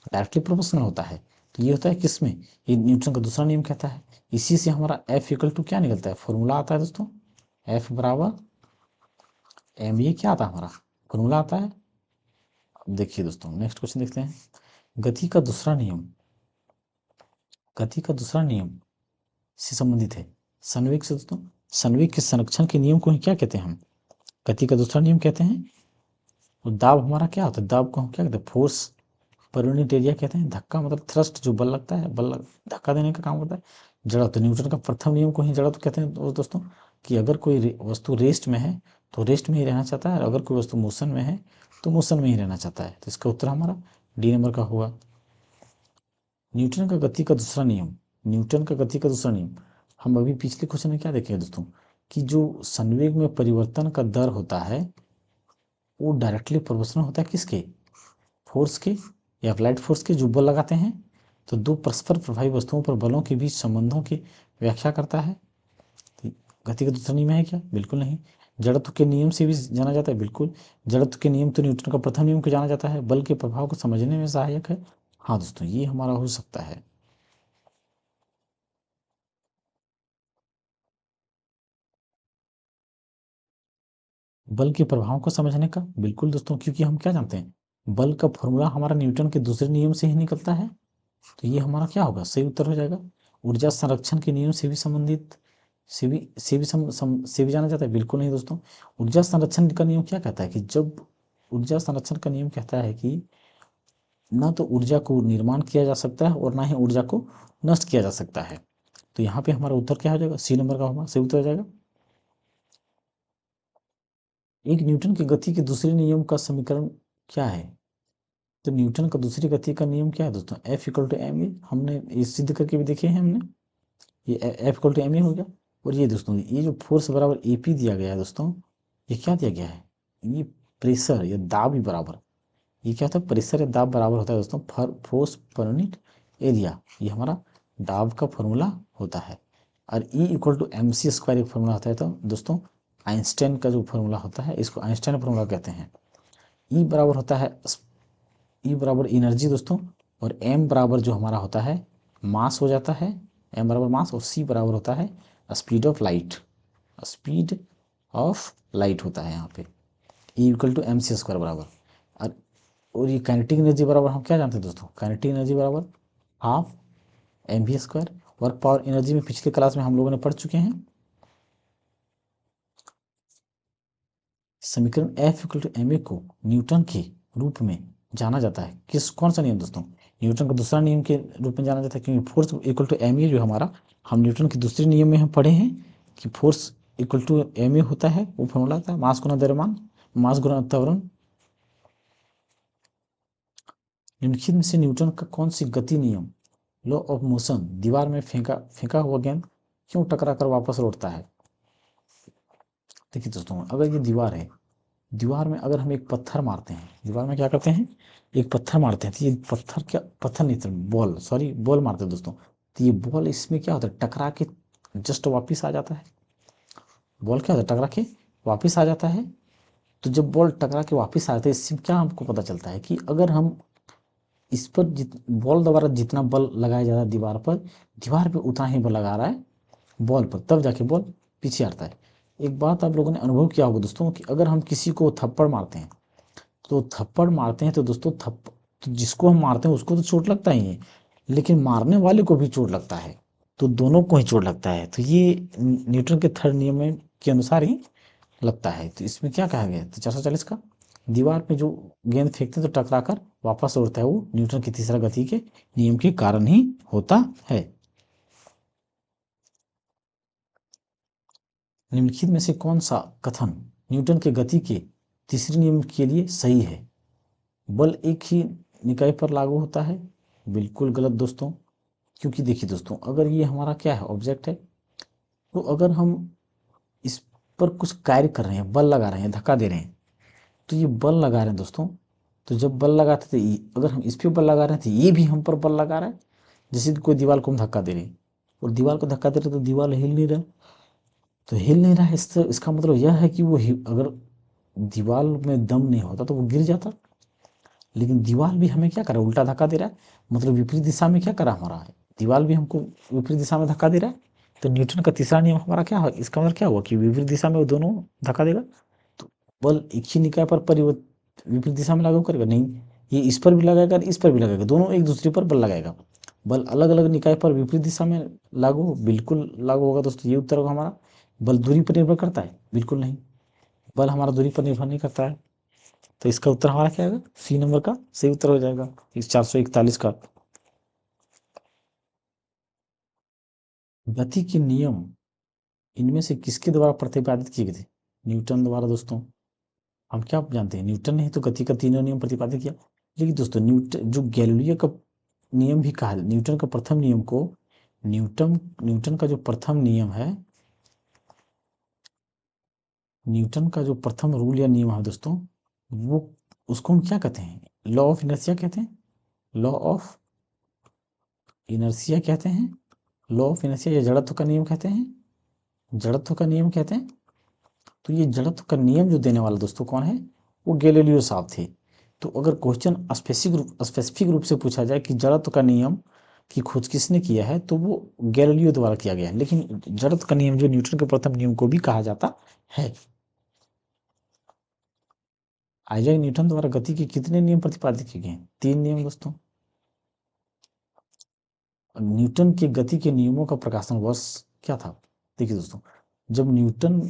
डायरेक्टली प्रोपोर्शनल होता है। तो ये होता है किसमें, ये न्यूटन का दूसरा नियम कहता है। इसी से हमारा F इक्वल टू क्या निकलता है, फॉर्मूला आता है दोस्तों, F बराबर M, ये क्या आता है हमारा फॉर्मूला आता है। देखिए दोस्तों नेक्स्ट क्वेश्चन देखते हैं। गति का दूसरा नियम, गति का दूसरा नियम से संबंधित है संवेग से। दोस्तों संवेग के संरक्षण के नियम को ही क्या कहते हैं हम, गति का दूसरा नियम कहते हैं। और दाब हमारा क्या होता है, दाब को हम क्या कहते हैं, फोर्स पर यूनिट एरिया कहते हैं। धक्का मतलब थ्रस्ट, जो बल लगता है, धक्का देने का काम करता है। जड़त्व, तो न्यूटन का प्रथम नियम को ही जड़त्व कहते हैं। दोस्तों कि अगर कोई वस्तु रेस्ट में है, तो रेस्ट में ही रहना चाहता है, और अगर कोई वस्तु मोशन में है, तो मोशन में ही रहना चाहता है। तो इसका उत्तर हमारा डी नंबर का होगा। न्यूटन का गति का दूसरा नियम, न्यूटन का गति का दूसरा नियम, हम अभी पिछले क्वेश्चन में क्या देखे दोस्तों, कि जो संवेग में परिवर्तन का दर होता है, वो डायरेक्टली प्रोपोर्शनल होता है किसके, फोर्स के या अप्लाइड फोर्स के, जो बल लगाते हैं। तो दो परस्पर प्रभावी वस्तुओं पर बलों के बीच संबंधों की व्याख्या करता है। तो गति का दूसरा नियम है क्या, बिल्कुल नहीं। जड़त्व के नियम से भी जाना जाता है, बिल्कुल। जड़त्व के नियम तो न्यूटन का प्रथम नियम को जाना जाता है, बल के प्रभाव को समझने में सहायक है। हाँ दोस्तों, ये हमारा हो सकता है। बल के प्रभाव को समझने का, बिल्कुल दोस्तों, क्योंकि हम क्या जानते हैं, बल का फॉर्मूला हमारा न्यूटन के दूसरे नियम से ही निकलता है। तो ये हमारा क्या होगा, सही उत्तर हो जाएगा। ऊर्जा संरक्षण के नियम से भी संबंधित, से भी जाना जाता है, बिल्कुल नहीं दोस्तों। ऊर्जा संरक्षण का नियम क्या कहता है, कि जब ऊर्जा संरक्षण का नियम कहता है कि ना तो ऊर्जा को निर्माण किया जा सकता है, और ना ही ऊर्जा को नष्ट किया जा सकता है। तो यहाँ पे हमारा उत्तर क्या हो जाएगा, सी नंबर का होगा, सही उत्तर हो जाएगा। एक न्यूटन की गति के दूसरे नियम का समीकरण क्या है, तो न्यूटन का दूसरी गति का नियम क्या है दोस्तों? F equal to M A. हमने ये सिद्ध करके भी देखे हैं हमने, ये F equal to M A हो गया। और ये दोस्तों, ये जो फोर्स बराबर AP दिया गया है दोस्तों, ये क्या दिया गया है? ये प्रेशर या दाब भी बराबर, ये क्या होता है? प्रेशर या दाब बराबर होता है दोस्तों फोर्स पर यूनिट एरिया। ये हमारा दाब का फॉर्मूला होता है। और E इक्वल टू MC² एक फॉर्मूला होता है। तो दोस्तों, आइंस्टाइन का जो फॉर्मूला होता है, इसको आइंस्टाइन फॉर्मूला कहते हैं। E बराबर होता है, E बराबर एनर्जी दोस्तों, और M बराबर जो हमारा होता है मास हो जाता है, M बराबर मास, और C बराबर होता है speed of light. Speed of light होता है यहाँ पे। E इक्वल टू MC² बराबर। और ये काइनेटिक एनर्जी बराबर हम क्या जानते हैं दोस्तों? काइनेटिक एनर्जी बराबर हाफ mv²। और पावर एनर्जी में पिछले क्लास में हम लोगों ने पढ़ चुके हैं। समीकरण F इक्वल टू ma को न्यूटन के रूप में जाना जाता है। कौन सा नियम दोस्तों? न्यूटन का दूसरा नियम के रूप में जाना जाता है, क्योंकि फोर्स इक्वल टू ma जो हमारा, हम न्यूटन के दूसरे नियम में हम पढ़े हैं कि फोर्स इक्वल टू ma होता है। वो फॉर्मूला था मास गुना द्रव्यमान, मास गुना त्वरण। निम्नलिखित में से न्यूटन का कौन सी गति नियम, लॉ ऑफ मोशन, दीवार में फेंका हुआ गेंद क्यों टकरा कर वापस लौटता है? देखिए दोस्तों, अगर ये दीवार है, दीवार में अगर हम एक पत्थर मारते हैं, दीवार में क्या करते हैं? एक पत्थर मारते हैं, तो ये पत्थर क्या, पत्थर नहीं, बॉल, सॉरी बॉल मारते हैं दोस्तों। तो ये बॉल इसमें क्या होता है? टकरा के जस्ट वापिस आ जाता है। बॉल क्या होता है? टकरा के वापिस आ जाता है। तो जब बॉल टकरा के वापिस आता है, इससे क्या हमको पता चलता है कि अगर हम इस पर बॉल द्वारा जितना बल लगाया जा रहा है दीवार पे उतना ही बल लगा रहा है बॉल पर, तब जाके बॉल पीछे आता है। एक बात आप लोगों ने अनुभव किया होगा दोस्तों कि अगर हम किसी को थप्पड़ मारते हैं, तो दोस्तों तो जिसको हम मारते हैं उसको तो चोट लगता ही है, लेकिन मारने वाले को भी चोट लगता है। तो दोनों को ही चोट लगता है। तो ये न्यूटन के थर्ड नियम में के अनुसार ही लगता है। तो इसमें क्या कहा गया है? तो 440 का, दीवार पे जो गेंद फेंकते हैं तो टकरा कर वापस लौटता है, वो न्यूटन की तीसरा गति के नियम के कारण ही होता है। निम्नलिखित में से कौन सा कथन न्यूटन के गति के तीसरे नियम के लिए सही है? बल एक ही निकाय पर लागू होता है। बिल्कुल गलत दोस्तों, क्योंकि देखिए दोस्तों, अगर ये हमारा क्या है, ऑब्जेक्ट है, तो अगर हम इस पर कुछ कार्य कर रहे हैं, बल लगा रहे हैं, धक्का दे रहे हैं, तो ये बल लगा रहे हैं दोस्तों। तो जब बल लगाते थे, अगर हम इस पे बल लगा रहे थे, ये भी हम पर बल लगा रहा है। जैसे कोई दीवार को हम धक्का दे रहे हैं, और दीवार को धक्का दे रहे तो दीवार हिल नहीं रहा, तो हिल नहीं रहा है, इसका मतलब यह है कि वो अगर दीवार में दम नहीं होता तो वो गिर जाता। लेकिन दीवार भी हमें क्या करा, उल्टा धक्का दे रहा है, मतलब विपरीत दिशा में क्या करा हमारा है, दीवार भी हमको विपरीत दिशा में धक्का दे रहा है। तो न्यूटन का तीसरा नियम हमारा क्या है? इसका मतलब क्या हुआ कि विपरीत दिशा में वो दोनों धक्का देगा। तो बल एक ही निकाय पर विपरीत दिशा में लागू करेगा नहीं, ये इस पर भी लगाएगा, इस पर भी लगाएगा, दोनों एक दूसरे पर बल लगाएगा। बल अलग अलग निकाय पर विपरीत दिशा में लागू, बिल्कुल लागू होगा दोस्तों। ये उत्तर होगा हमारा। बल दूरी पर निर्भर करता है? बिल्कुल नहीं, बल हमारा दूरी पर निर्भर नहीं करता है। तो इसका उत्तर हमारा क्या आएगा? सी नंबर का सही उत्तर हो जाएगा इस 441 का। गति के नियम इनमें से किसके द्वारा प्रतिपादित किए गए थे? न्यूटन द्वारा दोस्तों। हम क्या जानते हैं, न्यूटन ने तो गति का तीनों नियम प्रतिपादित किया। लेकिन दोस्तों, न्यूटन जो गैलीलियो का नियम भी कहा, न्यूटन का प्रथम नियम को, न्यूटन का जो प्रथम नियम है, न्यूटन का जो प्रथम रूल या नियम है दोस्तों, वो उसको हम क्या कहते हैं? लॉ ऑफ इनर्शिया कहते हैं। लॉ ऑफ इनर्शिया कहते हैं। लॉ ऑफ इनर्शिया या जड़त्व का नियम कहते हैं। जड़त्व का नियम कहते हैं। तो ये जड़त्व का नियम जो देने वाला दोस्तों कौन है? वो गैलीलियो साहब थे। तो अगर क्वेश्चन स्पेसिफिक रूप से पूछा जाए कि जड़त्व का नियम की खोज किसने किया है, तो वो गैलीलियो द्वारा किया गया है। लेकिन जड़त्व का नियम जो न्यूटन के प्रथम नियम को भी कहा जाता है। आइजैक न्यूटन द्वारा गति के कितने नियम प्रतिपादित किए गए हैं? 3 नियम दोस्तों। न्यूटन के गति के नियमों का प्रकाशन वर्ष क्या था? देखिए दोस्तों, जब न्यूटन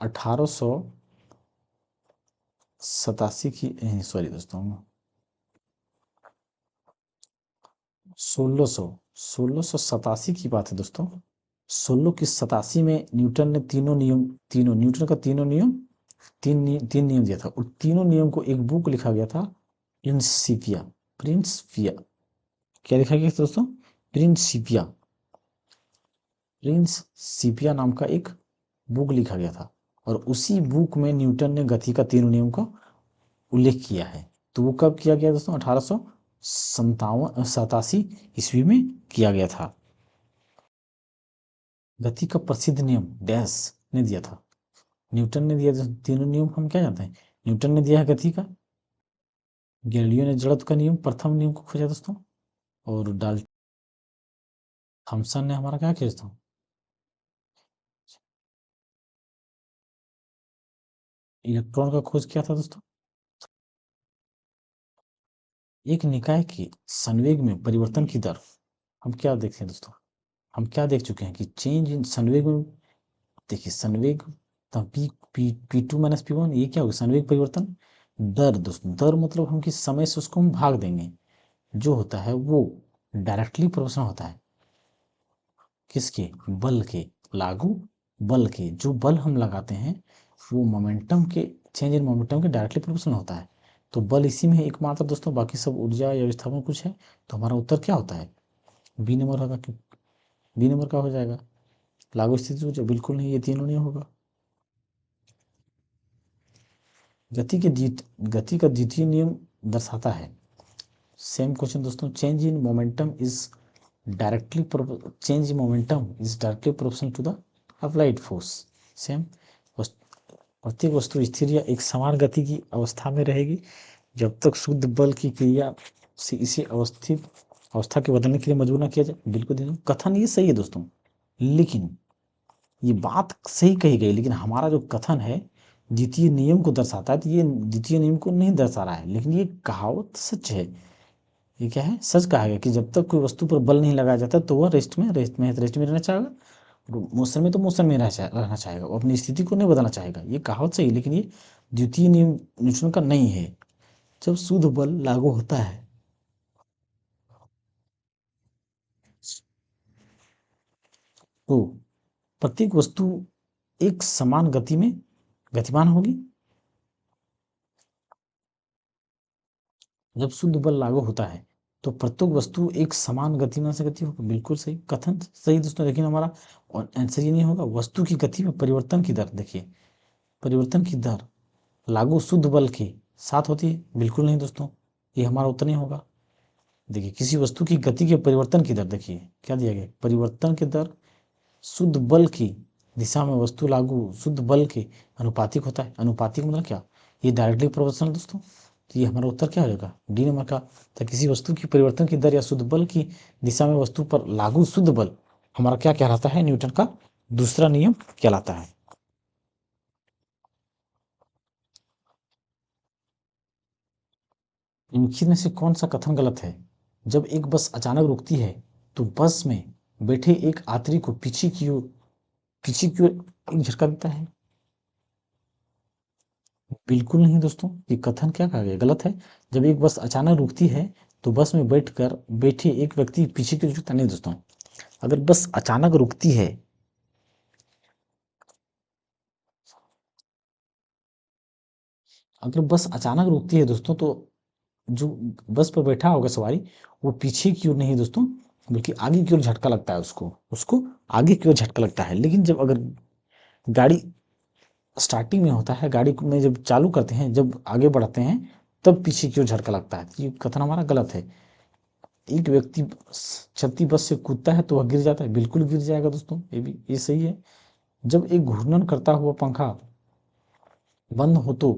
1887 की, सॉरी दोस्तों, 1687 की बात है दोस्तों। 16 की 87 में न्यूटन ने न्यूटन का तीन नियम दिया था, और तीनों नियम को एक बुक लिखा गया था, प्रिंसिपिया, प्रिंसिपिया क्या लिखा गया दोस्तों? प्रिंसिपिया, प्रिंसिपिया नाम का एक बुक लिखा गया था और उसी बुक में न्यूटन ने गति का तीनों नियम का उल्लेख किया है। तो वो कब किया गया दोस्तों? 1887 ईस्वी में किया गया था। गति का प्रसिद्ध नियम डैश ने दिया था? न्यूटन ने दिया। तीनों नियम हम क्या जानते हैं? न्यूटन ने दिया है गति का, गैलीलियो ने जड़त्व का नियम, प्रथम नियम को खोजा दोस्तों, और थॉमसन ने हमारा क्या किया दोस्तों? इलेक्ट्रॉन का खोज किया था दोस्तों। एक निकाय के संवेग में परिवर्तन की दर हम क्या देखते हैं दोस्तों? हम क्या देख चुके हैं कि चेंज इन संवेग में, देखिए संवेग P P two minus P one, ये क्या होगा? संवेग परिवर्तन दर दोस्तों। दर मतलब हम किस समय से उसको हम भाग देंगे, जो होता है वो डायरेक्टली प्रोपोर्शनल होता है किसके? बल के, लागू बल के। जो बल हम लगाते हैं वो मोमेंटम के, चेंज इन मोमेंटम के डायरेक्टली प्रोपोर्शनल होता है। तो बल इसी में है एकमात्र दोस्तों, बाकी सब ऊर्जा या विस्थापन कुछ है। तो हमारा उत्तर क्या होता है? बी नंबर होगा। क्यों बी नंबर का हो जाएगा? लागू स्थिति ऊर्जा बिल्कुल नहीं, ये तीनों नहीं होगा। गति का द्वितीय नियम दर्शाता है, सेम क्वेश्चन दोस्तों, change in momentum is directly change in momentum is directly proportional to the applied force. Same, प्रत्येक वस्तु स्थिर या एक समान गति की अवस्था में रहेगी जब तक शुद्ध बल की क्रिया से इसे अवस्थित अवस्था के बदलने के लिए मजबूर न किया जाए। बिल्कुल दोस्तों, कथन ये सही है दोस्तों, लेकिन ये बात सही कही गई, लेकिन हमारा जो कथन है द्वितीय नियम को दर्शाता है, तो ये द्वितीय नियम को नहीं दर्शा रहा है, लेकिन ये कहावत सच है। ये क्या है? सच कहा गया कि जब तक कोई वस्तु पर बल नहीं लगाया जाता तो वह रेस्ट में रहना चाहेगा, मोशन में तो मोशन में रहना चाहेगा, वो अपनी स्थिति को नहीं बदलना चाहेगा। ये कहावत सही, लेकिन ये द्वितीय नियम न्यूटन का नहीं है। जब शुद्ध बल लागू होता है तो प्रत्येक वस्तु एक समान गति में गतिमान होगी। जब शुद्ध बल लागू होता है तो प्रत्येक वस्तु एक समान गति में से गति होगी। बिल्कुल सही कथन, सही दोस्तों, लेकिन हमारा आंसर ये नहीं होगा। वस्तु की गति में परिवर्तन की दर, देखिए परिवर्तन की दर लागू शुद्ध बल के साथ होती है। बिल्कुल नहीं दोस्तों, ये हमारा उत्तर नहीं होगा। देखिए किसी वस्तु की गति के परिवर्तन की दर, देखिए क्या दिया गया? परिवर्तन की दर शुद्ध बल की दिशा में वस्तु लागू शुद्ध बल के अनुपातिक होता है। अनुपातिक मतलब क्या? ये डायरेक्टली प्रोपोर्शनल दोस्तों। तो ये हमारा उत्तर क्या हो जाएगा? डी नंबर का। तो किसी वस्तु की परिवर्तन की दर या शुद्ध बल की दिशा में वस्तु पर लागू शुद्ध बल हमारा क्या कहलाता है? न्यूटन का दूसरा नियम कहलाता है। निम्नलिखित में से कौन सा कथन गलत है? जब एक बस अचानक रुकती है तो बस में बैठे एक यात्री को पीछे की ओर एक झटका देता है। बिल्कुल नहीं दोस्तों, ये कथन क्या कहा गया? गलत है। जब एक बस अचानक रुकती है तो बस में बैठे एक व्यक्ति पीछे की ओर झुकता नहीं दोस्तों। अगर बस अचानक रुकती है, अगर बस अचानक रुकती है दोस्तों, तो जो बस पर बैठा होगा सवारी, वो पीछे की ओर नहीं दोस्तों, बल्कि आगे की ओर झटका लगता है, उसको उसको आगे की ओर झटका लगता है। लेकिन जब अगर गाड़ी स्टार्टिंग में होता है, गाड़ी में जब चालू करते हैं, जब आगे बढ़ते हैं, तब पीछे की ओर झटका लगता है। ये कथन हमारा गलत है। एक व्यक्ति चलती बस से कूदता है तो वह गिर जाता है। बिल्कुल गिर जाएगा दोस्तों, ये सही है। जब एक घूर्णन करता हुआ पंखा बंद हो तो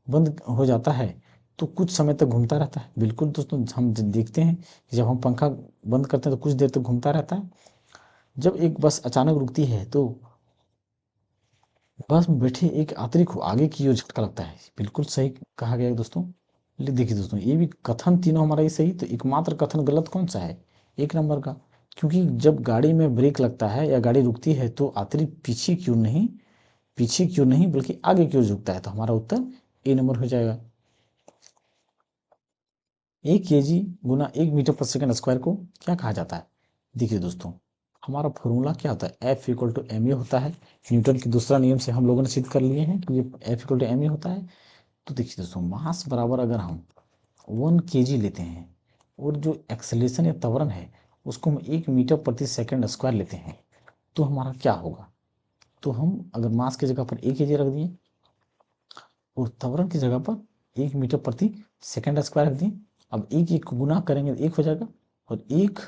बंद हो जाता है तो कुछ समय तक घूमता रहता है। बिल्कुल दोस्तों, हम देखते हैं कि जब हम पंखा बंद करते हैं तो कुछ देर तक घूमता रहता है। जब एक बस अचानक रुकती है तो बस में बैठे एक यात्री को आगे की ओर झटका लगता है। बिल्कुल सही कहा गया है दोस्तों। देखिए दोस्तों, ये भी कथन तीनों हमारा ही सही, तो एकमात्र कथन गलत कौन सा है? एक नंबर का। क्योंकि जब गाड़ी में ब्रेक लगता है या गाड़ी रुकती है तो यात्री पीछे क्यों नहीं बल्कि आगे क्यों झुकता है। तो हमारा उत्तर ए नंबर हो जाएगा। 1 kg गुना 1 मीटर पर सेकंड स्क्वायर को क्या कहा जाता है? देखिए दोस्तों, हमारा फॉर्मूला क्या होता है? F equal to M A होता है। न्यूटन की दूसरा नियम से हम लोगों ने सिद्ध कर लिए हैं कि ये F equal to M A होता है। तो देखिए दोस्तों, मास बराबर अगर हम 1 kg लेते हैं और जो एक्सेलरेशन या त्वरण है उसको हम 1 मीटर प्रति सेकंड स्क्वायर लेते हैं, तो हमारा क्या होगा? तो हम अगर मास की जगह पर 1 kg रख दिए और त्वरण की जगह पर 1 मीटर प्रति सेकंड स्क्वायर रख दिए, अब एक एक को गुना करेंगे तो 1 हो जाएगा, और 1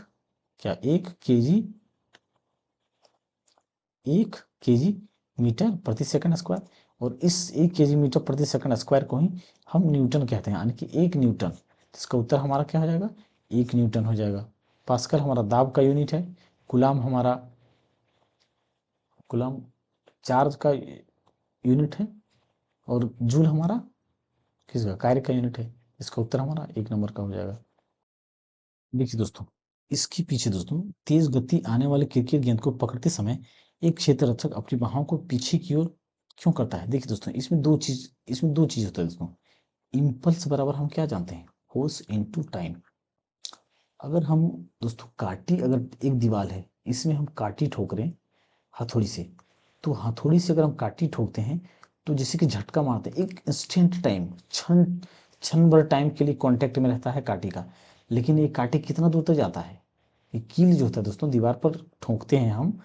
kg मीटर प्रति सेकंड स्क्वायर, और इस 1 kg मीटर प्रति सेकंड स्क्वायर को ही हम न्यूटन कहते हैं, यानी कि 1 न्यूटन। इसका उत्तर हमारा क्या हो जाएगा? 1 न्यूटन हो जाएगा। पास्कल हमारा दाब का यूनिट है, कूलाम चार्ज का यूनिट है, और जूल हमारा किसका? कार्य का यूनिट है। इसका उत्तर हमारा 1 नंबर का हो जाएगा। देखिए दोस्तों, इसके पीछे दोस्तों, तेज गति आने वाले क्रिकेट गेंद को पकड़ते समय एक क्षेत्र रक्षक अपनी बाहों को पीछे की ओर क्यों करता है? देखिए दोस्तों, इसमें दो चीज होता है दोस्तों। इम्पल्स बराबर हम क्या जानते हैं? Force into time. अगर हम दोस्तों अगर एक दीवार है, इसमें हम काटी ठोक रहे हैं हथौड़ी से, तो हथौड़ी से अगर हम काटी ठोकते हैं तो जैसे कि झटका मारते हैं, एक इंस्टेंट टाइम, क्षण भर टाइम के लिए कांटेक्ट में रहता है काटी का, लेकिन ये काटी कितना दूर तक जाता है? ये कील जो होता है दोस्तों, दीवार पर ठोकते हैं हम,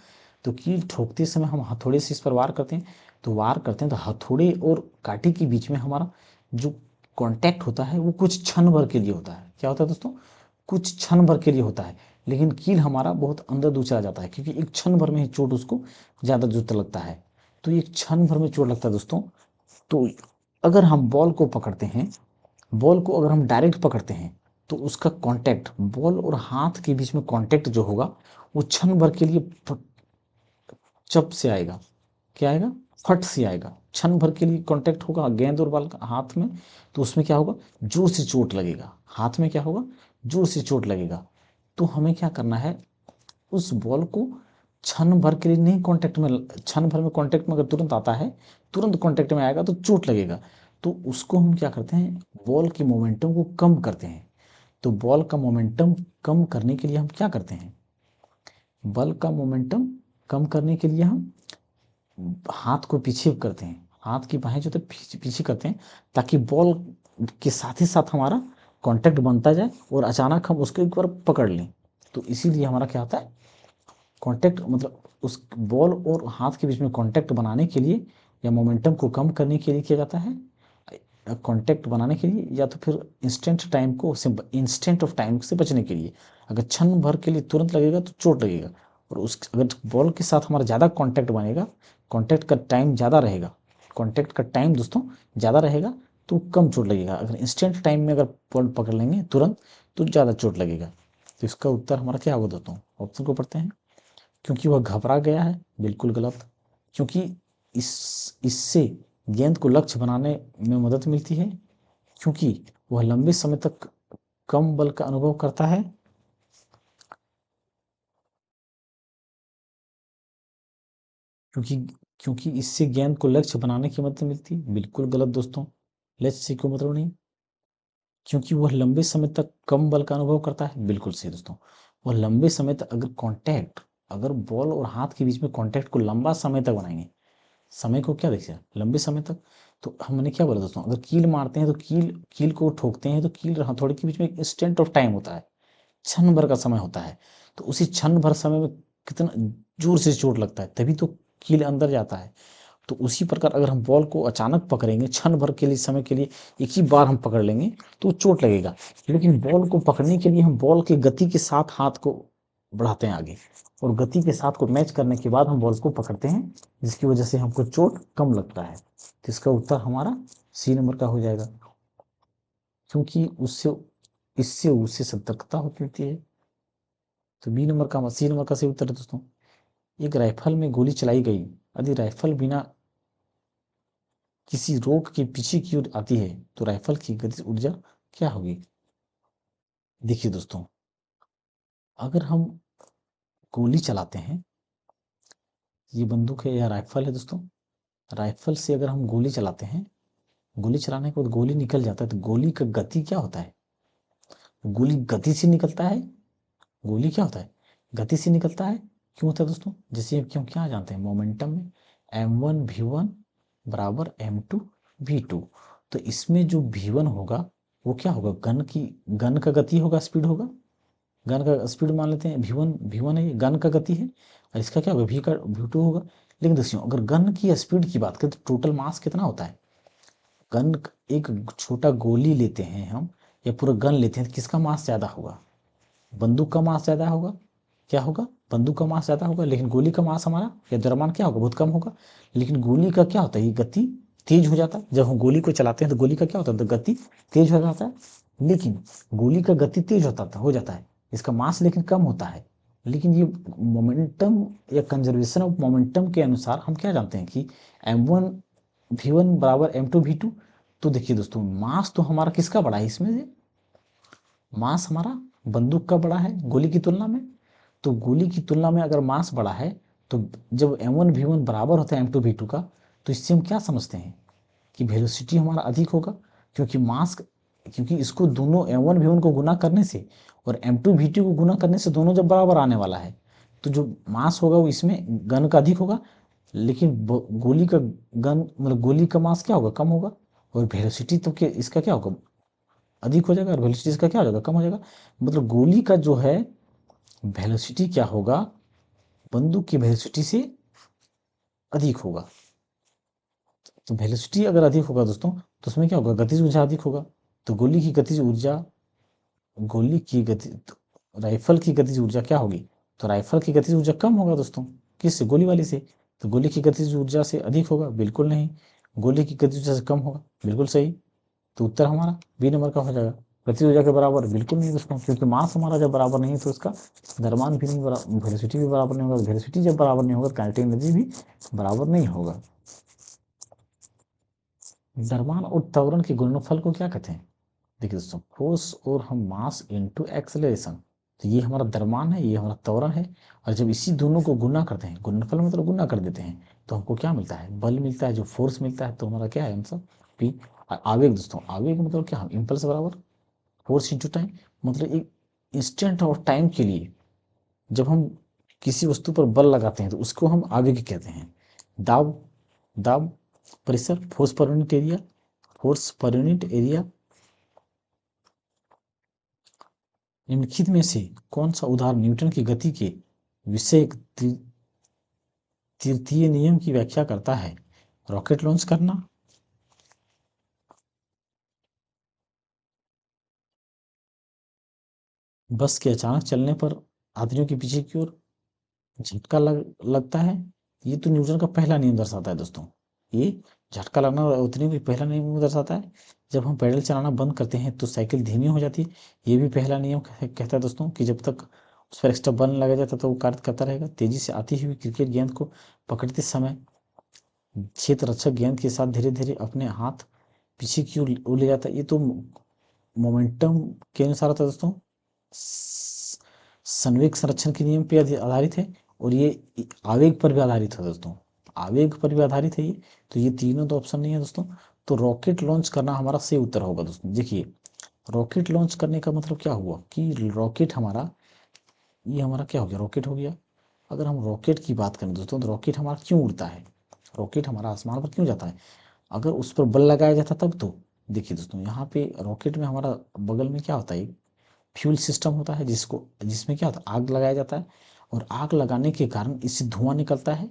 तो कील ठोकते समय हम हथौड़े से इस पर वार करते हैं, तो हथौड़े और काटी के बीच में हमारा जो कांटेक्ट होता है वो कुछ क्षण भर के लिए होता है। क्या होता है दोस्तों? कुछ क्षण भर के लिए होता है, लेकिन कील हमारा बहुत अंदर दूर चला जाता है, क्योंकि एक क्षण भर में ही चोट उसको ज़्यादा दूर तक लगता है। तो एक क्षण भर में चोट लगता है दोस्तों। तो अगर हम बॉल को पकड़ते हैं, बॉल को अगर हम डायरेक्ट पकड़ते हैं, तो उसका कांटेक्ट, बॉल और हाथ के बीच में कांटेक्ट जो होगा वो क्षण भर के लिए चप से आएगा। क्या आएगा? फट से आएगा। क्षण भर के लिए कांटेक्ट होगा गेंद और बॉल का हाथ में, तो उसमें क्या होगा? जोर से चोट लगेगा। हाथ में क्या होगा? जोर से चोट लगेगा। तो हमें क्या करना है? उस बॉल को क्षण भर के लिए नहीं कांटेक्ट में, क्षण भर में कांटेक्ट में अगर तुरंत आता है, तुरंत कांटेक्ट में आएगा तो चोट लगेगा। तो उसको हम क्या करते हैं? बॉल के मोमेंटम को कम करते हैं। तो बॉल का मोमेंटम कम करने के लिए हम क्या करते हैं? बॉल का मोमेंटम कम करने के लिए हम हाथ को पीछे करते हैं, हाथ की बाहें जो पीछे पीछे करते हैं, ताकि बॉल के साथ ही साथ हमारा कांटेक्ट बनता जाए और अचानक हम उसको एक बार पकड़ लें। तो इसीलिए हमारा क्या होता है? कांटेक्ट मतलब उस बॉल और हाथ के बीच में कांटेक्ट बनाने के लिए या मोमेंटम को कम करने के लिए किया जाता है, कांटेक्ट बनाने के लिए, या तो फिर इंस्टेंट ऑफ टाइम से बचने के लिए। अगर क्षण भर के लिए तुरंत लगेगा तो चोट लगेगा, और उस अगर बॉल के साथ हमारा ज़्यादा कांटेक्ट बनेगा, कांटेक्ट का टाइम ज़्यादा रहेगा, कांटेक्ट का टाइम दोस्तों ज़्यादा रहेगा, तो कम चोट लगेगा। अगर इंस्टेंट टाइम में अगर बॉल पकड़ लेंगे तुरंत, तो ज़्यादा चोट लगेगा। तो इसका उत्तर हमारा क्या होगा दोस्तों? ऑप्शन को पढ़ते हैं। क्योंकि वह घबरा गया है, बिल्कुल गलत। क्योंकि इससे गेंद को लक्ष्य बनाने में मदद मिलती है। क्योंकि वह लंबे समय तक कम बल का अनुभव करता है। क्योंकि क्योंकि इससे गेंद को लक्ष्य बनाने की मदद मिलती है, बिल्कुल गलत दोस्तों। लक्ष्य से क्यों मतलब नहीं? क्योंकि वह लंबे समय तक कम बल का अनुभव करता है, बिल्कुल सही दोस्तों। वह लंबे समय तक अगर बॉल और हाथ के बीच में कांटेक्ट को लंबा समय तक बनाएंगे, समय को क्या देखिए, लंबे समय तक। तो हमने क्या बोला दोस्तों? अगर कील मारते हैं तो कील को ठोकते हैं, तो कील हथौड़े के बीच में एक इंस्टेंट ऑफ टाइम होता है, क्षण भर का समय होता है। तो उसी क्षण भर समय में कितना जोर से चोट लगता है, तभी तो कील अंदर जाता है। तो उसी प्रकार अगर हम बॉल को अचानक पकड़ेंगे, क्षण भर के लिए समय के लिए एक ही बार हम पकड़ लेंगे, तो चोट लगेगा। लेकिन बॉल को पकड़ने के लिए हम बॉल की गति के साथ हाथ को बढ़ाते हैं आगे, और गति के साथ को मैच करने के बाद हम बॉल को पकड़ते हैं, जिसकी वजह से हमको चोट कम लगता है। तो इसका उत्तर हमारा सी नंबर का हो जाएगा। क्योंकि उससे इससे उससे सतर्कता होती है। तो सी नंबर का सही उत्तर है दोस्तों। एक राइफल में गोली चलाई गई, यदि राइफल बिना किसी रोक के पीछे की ओर आती है, तो राइफल की गतिज ऊर्जा क्या होगी? देखिए दोस्तों, अगर हम गोली चलाते हैं, ये बंदूक है या राइफल है दोस्तों, राइफल से अगर हम गोली चलाते हैं, गोली चलाने के बाद गोली निकल जाता है, तो गोली का गति क्या होता है? गोली गति से निकलता है। गोली क्या होता है? गति से निकलता है। क्यों होता है दोस्तों? जैसे कि हम क्या जानते हैं मोमेंटम में, m1 v1 बराबर m2 v2। तो इसमें जो v1 होगा वो क्या होगा, गन का गति होगा, स्पीड होगा, गन का स्पीड मान लेते हैं v1 है, ये गन का गति है, और इसका क्या होगा, v2 होगा। लेकिन दोस्तों अगर गन की स्पीड की बात करें तो टोटल मास कितना होता है, गन एक छोटा गोली लेते हैं हम या पूरा गन लेते हैं तो किसका मास ज़्यादा होगा, बंदूक का मास ज़्यादा होगा, क्या होगा, बंदूक का मास ज़्यादा होगा। लेकिन गोली का मास हमारा या द्रव्यमान क्या होगा, बहुत कम होगा। लेकिन गोली का क्या होता है, ये गति तेज हो जाता है, जब हम गोली को चलाते हैं तो गोली का क्या होता है, तो गति तेज हो जाता है। लेकिन गोली का गति तेज हो जाता है, इसका मास लेकिन कम होता है। लेकिन ये मोमेंटम या कंजर्वेशन ऑफ मोमेंटम के अनुसार हम क्या जानते हैं कि m1 v1 बराबर m2 v2। तो देखिए दोस्तों, मास तो हमारा किसका बड़ा है, इसमें से मास हमारा बंदूक का बड़ा है गोली की तुलना में। तो गोली की तुलना में अगर मास बड़ा है, तो जब m1 v1 बराबर होता है m2 v2 का, तो इससे हम क्या समझते हैं कि वेलोसिटी हमारा अधिक होगा, क्योंकि इसको दोनों m1 v1 को गुना करने से और m2 v2 को गुना करने से दोनों जब बराबर आने वाला है, तो जो मास होगा वो इसमें गन का अधिक होगा। लेकिन गोली का गन मतलब गोली का मास क्या होगा, कम होगा। और वेलोसिटी तो इसका क्या होगा, अधिक हो जाएगा, और वेलोसिटी इसका क्या हो जाएगा, कम हो जाएगा। मतलब गोली का जो है वेलोसिटी क्या होगा, बंदूक की वेलोसिटी से अधिक होगा। तो वेलोसिटी अगर अधिक होगा दोस्तों, तो उसमें क्या होगा, गतिज ऊर्जा अधिक होगा। तो गोली की गति तो राइफल की गतिज ऊर्जा क्या होगी, तो राइफल की गतिज ऊर्जा कम होगा दोस्तों, किससे, गोली वाली से। तो गोली की गतिज ऊर्जा से अधिक होगा, बिल्कुल नहीं। गोली की गतिज ऊर्जा से कम होगा, बिल्कुल सही। तो उत्तर हमारा बी नंबर का हो जाएगा। गतिज ऊर्जा के बराबर बिल्कुल नहीं दोस्तों, क्योंकि मास हमारा जब बराबर नहीं है तो उसका द्रव्यमान भी नहीं बराबर, वेलोसिटी भी बराबर नहीं होगा। वेलोसिटी जब बराबर नहीं होगा तो काइनेटिक एनर्जी भी बराबर नहीं होगा। द्रव्यमान और त्वरण के गुणनफल को क्या कहते हैं, देखिए दोस्तों, फोर्स और हम मास इनटू एक्सेलरेशन। तो ये हमारा द्रव्यमान है, ये हमारा त्वरण है। और जब इसी दोनों को गुना करते हैं, गुणनफल मतलब गुना कर देते हैं, तो हमको क्या मिलता है, बल मिलता है, जो फोर्स मिलता है। तो हमारा क्या है आंसर, पी। आवेग दोस्तों, आवेग मतलब क्या, हम इम्पल्स बराबर फोर्स इंटू टाइम। मतलब एक इंस्टेंट और टाइम के लिए जब हम किसी वस्तु पर बल लगाते हैं तो उसको हम आवेग कहते हैं। दाब दाब pressure, force per unit area. निम्नलिखित में से कौन सा उदाहरण न्यूटन की गति के विषय तृतीय नियम की व्याख्या करता है, रॉकेट लॉन्च करना, बस के अचानक चलने पर आदमियों के पीछे की ओर झटका लगता है। ये तो न्यूटन का पहला नियम दर्शाता है दोस्तों। ये झटका लगना और उतनी भी पहला नियम दर्शाता है। जब हम पैडल चलाना बंद करते हैं तो साइकिल धीमी हो जाती है। ये भी पहला नियम कहता है दोस्तों कि जब तक उस पर एक्स्ट्रा बल लगा जाता है तो वो कार्य करता रहेगा। तेजी से आती हुई क्रिकेट गेंद को पकड़ते समय क्षेत्र रक्षक गेंद के साथ धीरे धीरे अपने हाथ पीछे की ओर ले जाता है। ये तो मोमेंटम के अनुसार होता है दोस्तों, संवेग संरक्षण के नियम पे आधारित है। और ये आवेग पर भी आधारित है दोस्तों, आवेग पर भी आधारित है ये। तो ये तीनों तो ऑप्शन नहीं है दोस्तों। तो रॉकेट लॉन्च करना हमारा सही उत्तर होगा दोस्तों। देखिए, रॉकेट लॉन्च करने का मतलब क्या हुआ कि रॉकेट हमारा, ये हमारा क्या हो गया, रॉकेट हो गया। अगर हम रॉकेट की बात करें दोस्तों, तो रॉकेट हमारा क्यों उड़ता है, रॉकेट हमारा आसमान पर क्यों जाता है, अगर उस पर बल लगाया जाता तब तो। देखिए दोस्तों, यहाँ पे रॉकेट में हमारा बगल में क्या होता है, फ्यूल सिस्टम होता है जिसमें क्या होता है, आग लगाया जाता है। और आग लगाने के कारण इससे धुआं निकलता है।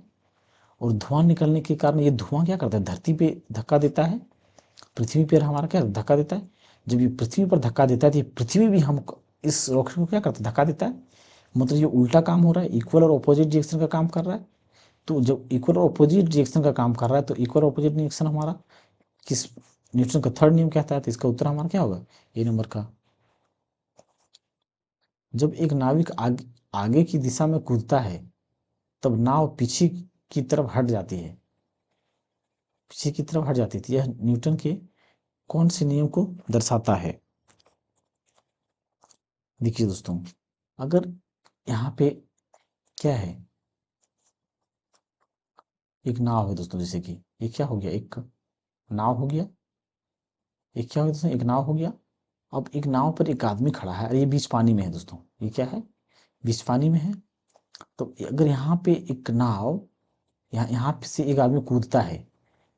और धुआं निकलने के कारण ये धुआं क्या करता है, धरती पे धक्का देता है, पृथ्वी पर हमारा क्या धक्का देता है। जब ये पृथ्वी पर धक्का देता है तो ये पृथ्वी भी हम इस रॉकेट को क्या करता है, धक्का देता है। मतलब ये उल्टा काम हो रहा है, इक्वल और अपोजिट डायरेक्शन का काम कर रहा है। तो जब इक्वल और अपोजिट डायरेक्शन का काम कर रहा है तो इक्वल और अपोजिट डायरेक्शन हमारा किस, न्यूटन का थर्ड नियम कहता है। तो इसका उत्तर हमारा क्या होगा, ए नंबर का। जब एक नाविक आगे की दिशा में कूदता है तब नाव पीछे की तरफ हट जाती है, पीछे की तरफ हट जाती थी। यह न्यूटन के कौन से नियम को दर्शाता है। देखिए दोस्तों, अगर यहाँ पे क्या है, एक नाव है दोस्तों, जैसे कि ये क्या हो गया, एक नाव हो गया, एक क्या हो गया दोस्तों, एक नाव हो गया। अब एक नाव पर एक आदमी खड़ा है और ये बीच पानी में है दोस्तों, ये क्या है, बीच पानी में है। तो अगर यहाँ पे एक नाव, यहाँ पे से एक आदमी कूदता है,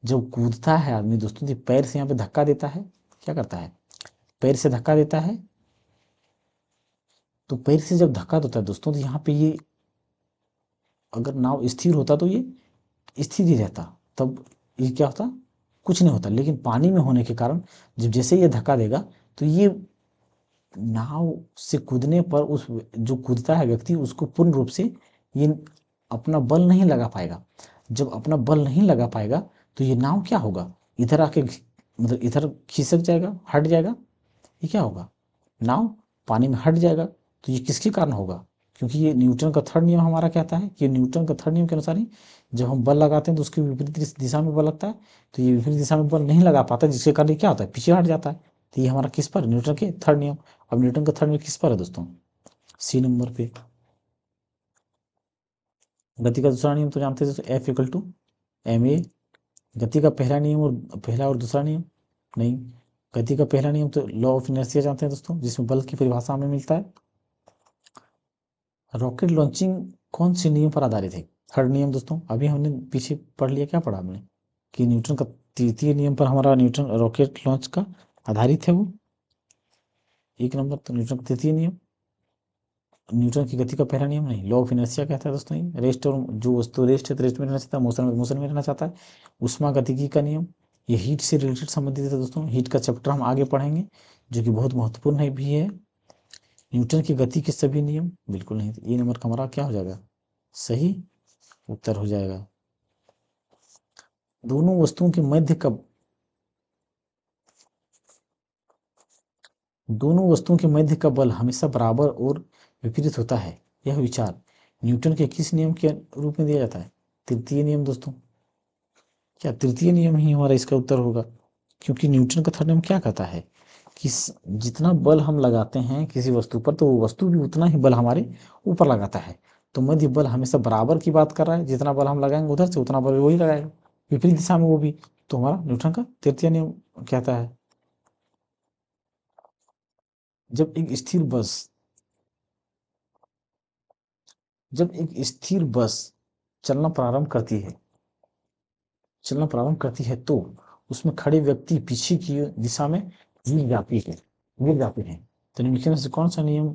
जब कूदता है आदमी दोस्तों तो पैर से यहाँ पे धक्का देता है, क्या करता है, पैर से धक्का देता है, तो पैर से जब धक्का देता है दोस्तों, तो यहाँ पे ये अगर नाव स्थिर होता तो ये स्थिर ही रहता, तब ये क्या होता, कुछ नहीं होता। लेकिन पानी में होने के कारण जब जैसे ये धक्का देगा, तो ये नाव से कूदने पर उस जो कूदता है व्यक्ति, उसको पूर्ण रूप से ये अपना बल नहीं लगा पाएगा। जब अपना बल नहीं लगा पाएगा, तो ये नाव क्या होगा, इधर आके मतलब इधर खिसक जाएगा, हट जाएगा। ये क्या होगा, नाव पानी में हट जाएगा। तो ये किसके कारण होगा, क्योंकि ये न्यूटन का थर्ड नियम हमारा कहता है कि न्यूटन का थर्ड नियम के अनुसार ही जब हम बल लगाते हैं तो उसके विपरीत दिशा में बल लगता है। तो ये विपरीत दिशा में बल नहीं लगा पाता, जिसके कारण ये क्या होता है, पीछे हट जाता है। तो ये हमारा किस पर, न्यूटन के थर्ड नियम। अब न्यूटन का थर्ड नियम किस पर है दोस्तों, सी नंबर पे। गति का दूसरा नियम तो जानते हैं दोस्तों, F equal to M A. गति का पहला नियम और पहला और दूसरा नियम नहीं। गति का पहला नियम तो लॉ ऑफ इनर्शिया जानते हैं दोस्तों, जिसमें बल की परिभाषा हमें मिलता है। रॉकेट लॉन्चिंग कौन से नियम पर आधारित है, थर्ड नियम दोस्तों। अभी हमने पीछे पढ़ लिया, क्या पढ़ा हमने, कि न्यूटन का तृतीय नियम पर हमारा न्यूटन रॉकेट लॉन्च का आधारित है वो। एक नंबर तो न्यूटन का तृतीय नियम। न्यूटन की गति का पहला नियम नहीं, लॉ ऑफ इनर्शिया कहता है दोस्तों। ये रेस्ट, और जो वस्तु रेस्ट है तो रेस्ट में रहना चाहता है, मोशन में रहना चाहता है। उष्मागतिकी का नियम, ये हीट से रिलेटेड संबंधित है दोस्तों। हीट का चैप्टर हम आगे पढ़ेंगे, जो कि बहुत महत्वपूर्ण है भी है। न्यूटन की गति के सभी नियम, बिल्कुल नहीं। ये नंबर का हमारा क्या हो जाएगा, सही उत्तर हो जाएगा। दोनों वस्तुओं के मध्य का, दोनों वस्तुओं के मध्य का बल हमेशा बराबर और विपरीत होता है। यह विचार न्यूटन के किस नियम के रूप में दिया जाता है, तृतीय नियम दोस्तों। क्या तृतीय नियम ही हमारा इसका उत्तर होगा, क्योंकि न्यूटन का थर्ड नियम क्या कहता है कि जितना बल हम लगाते हैं किसी वस्तु पर, तो वो वस्तु भी उतना ही बल हमारे ऊपर लगाता है। तो मध्य बल हमेशा बराबर की बात कर रहा है, जितना बल हम लगाएंगे उधर से उतना बल वही लगाएगा, विपरीत दिशा में वो भी। तो हमारा न्यूटन का तृतीय नियम कहता है। जब एक स्थिर बस जब एक स्थिर बस चलना प्रारंभ करती है तो उसमें खड़े व्यक्ति पीछे की दिशा में गिर जाती है गिर जाते हैं। तो निम्नलिखित में से कौन सा नियम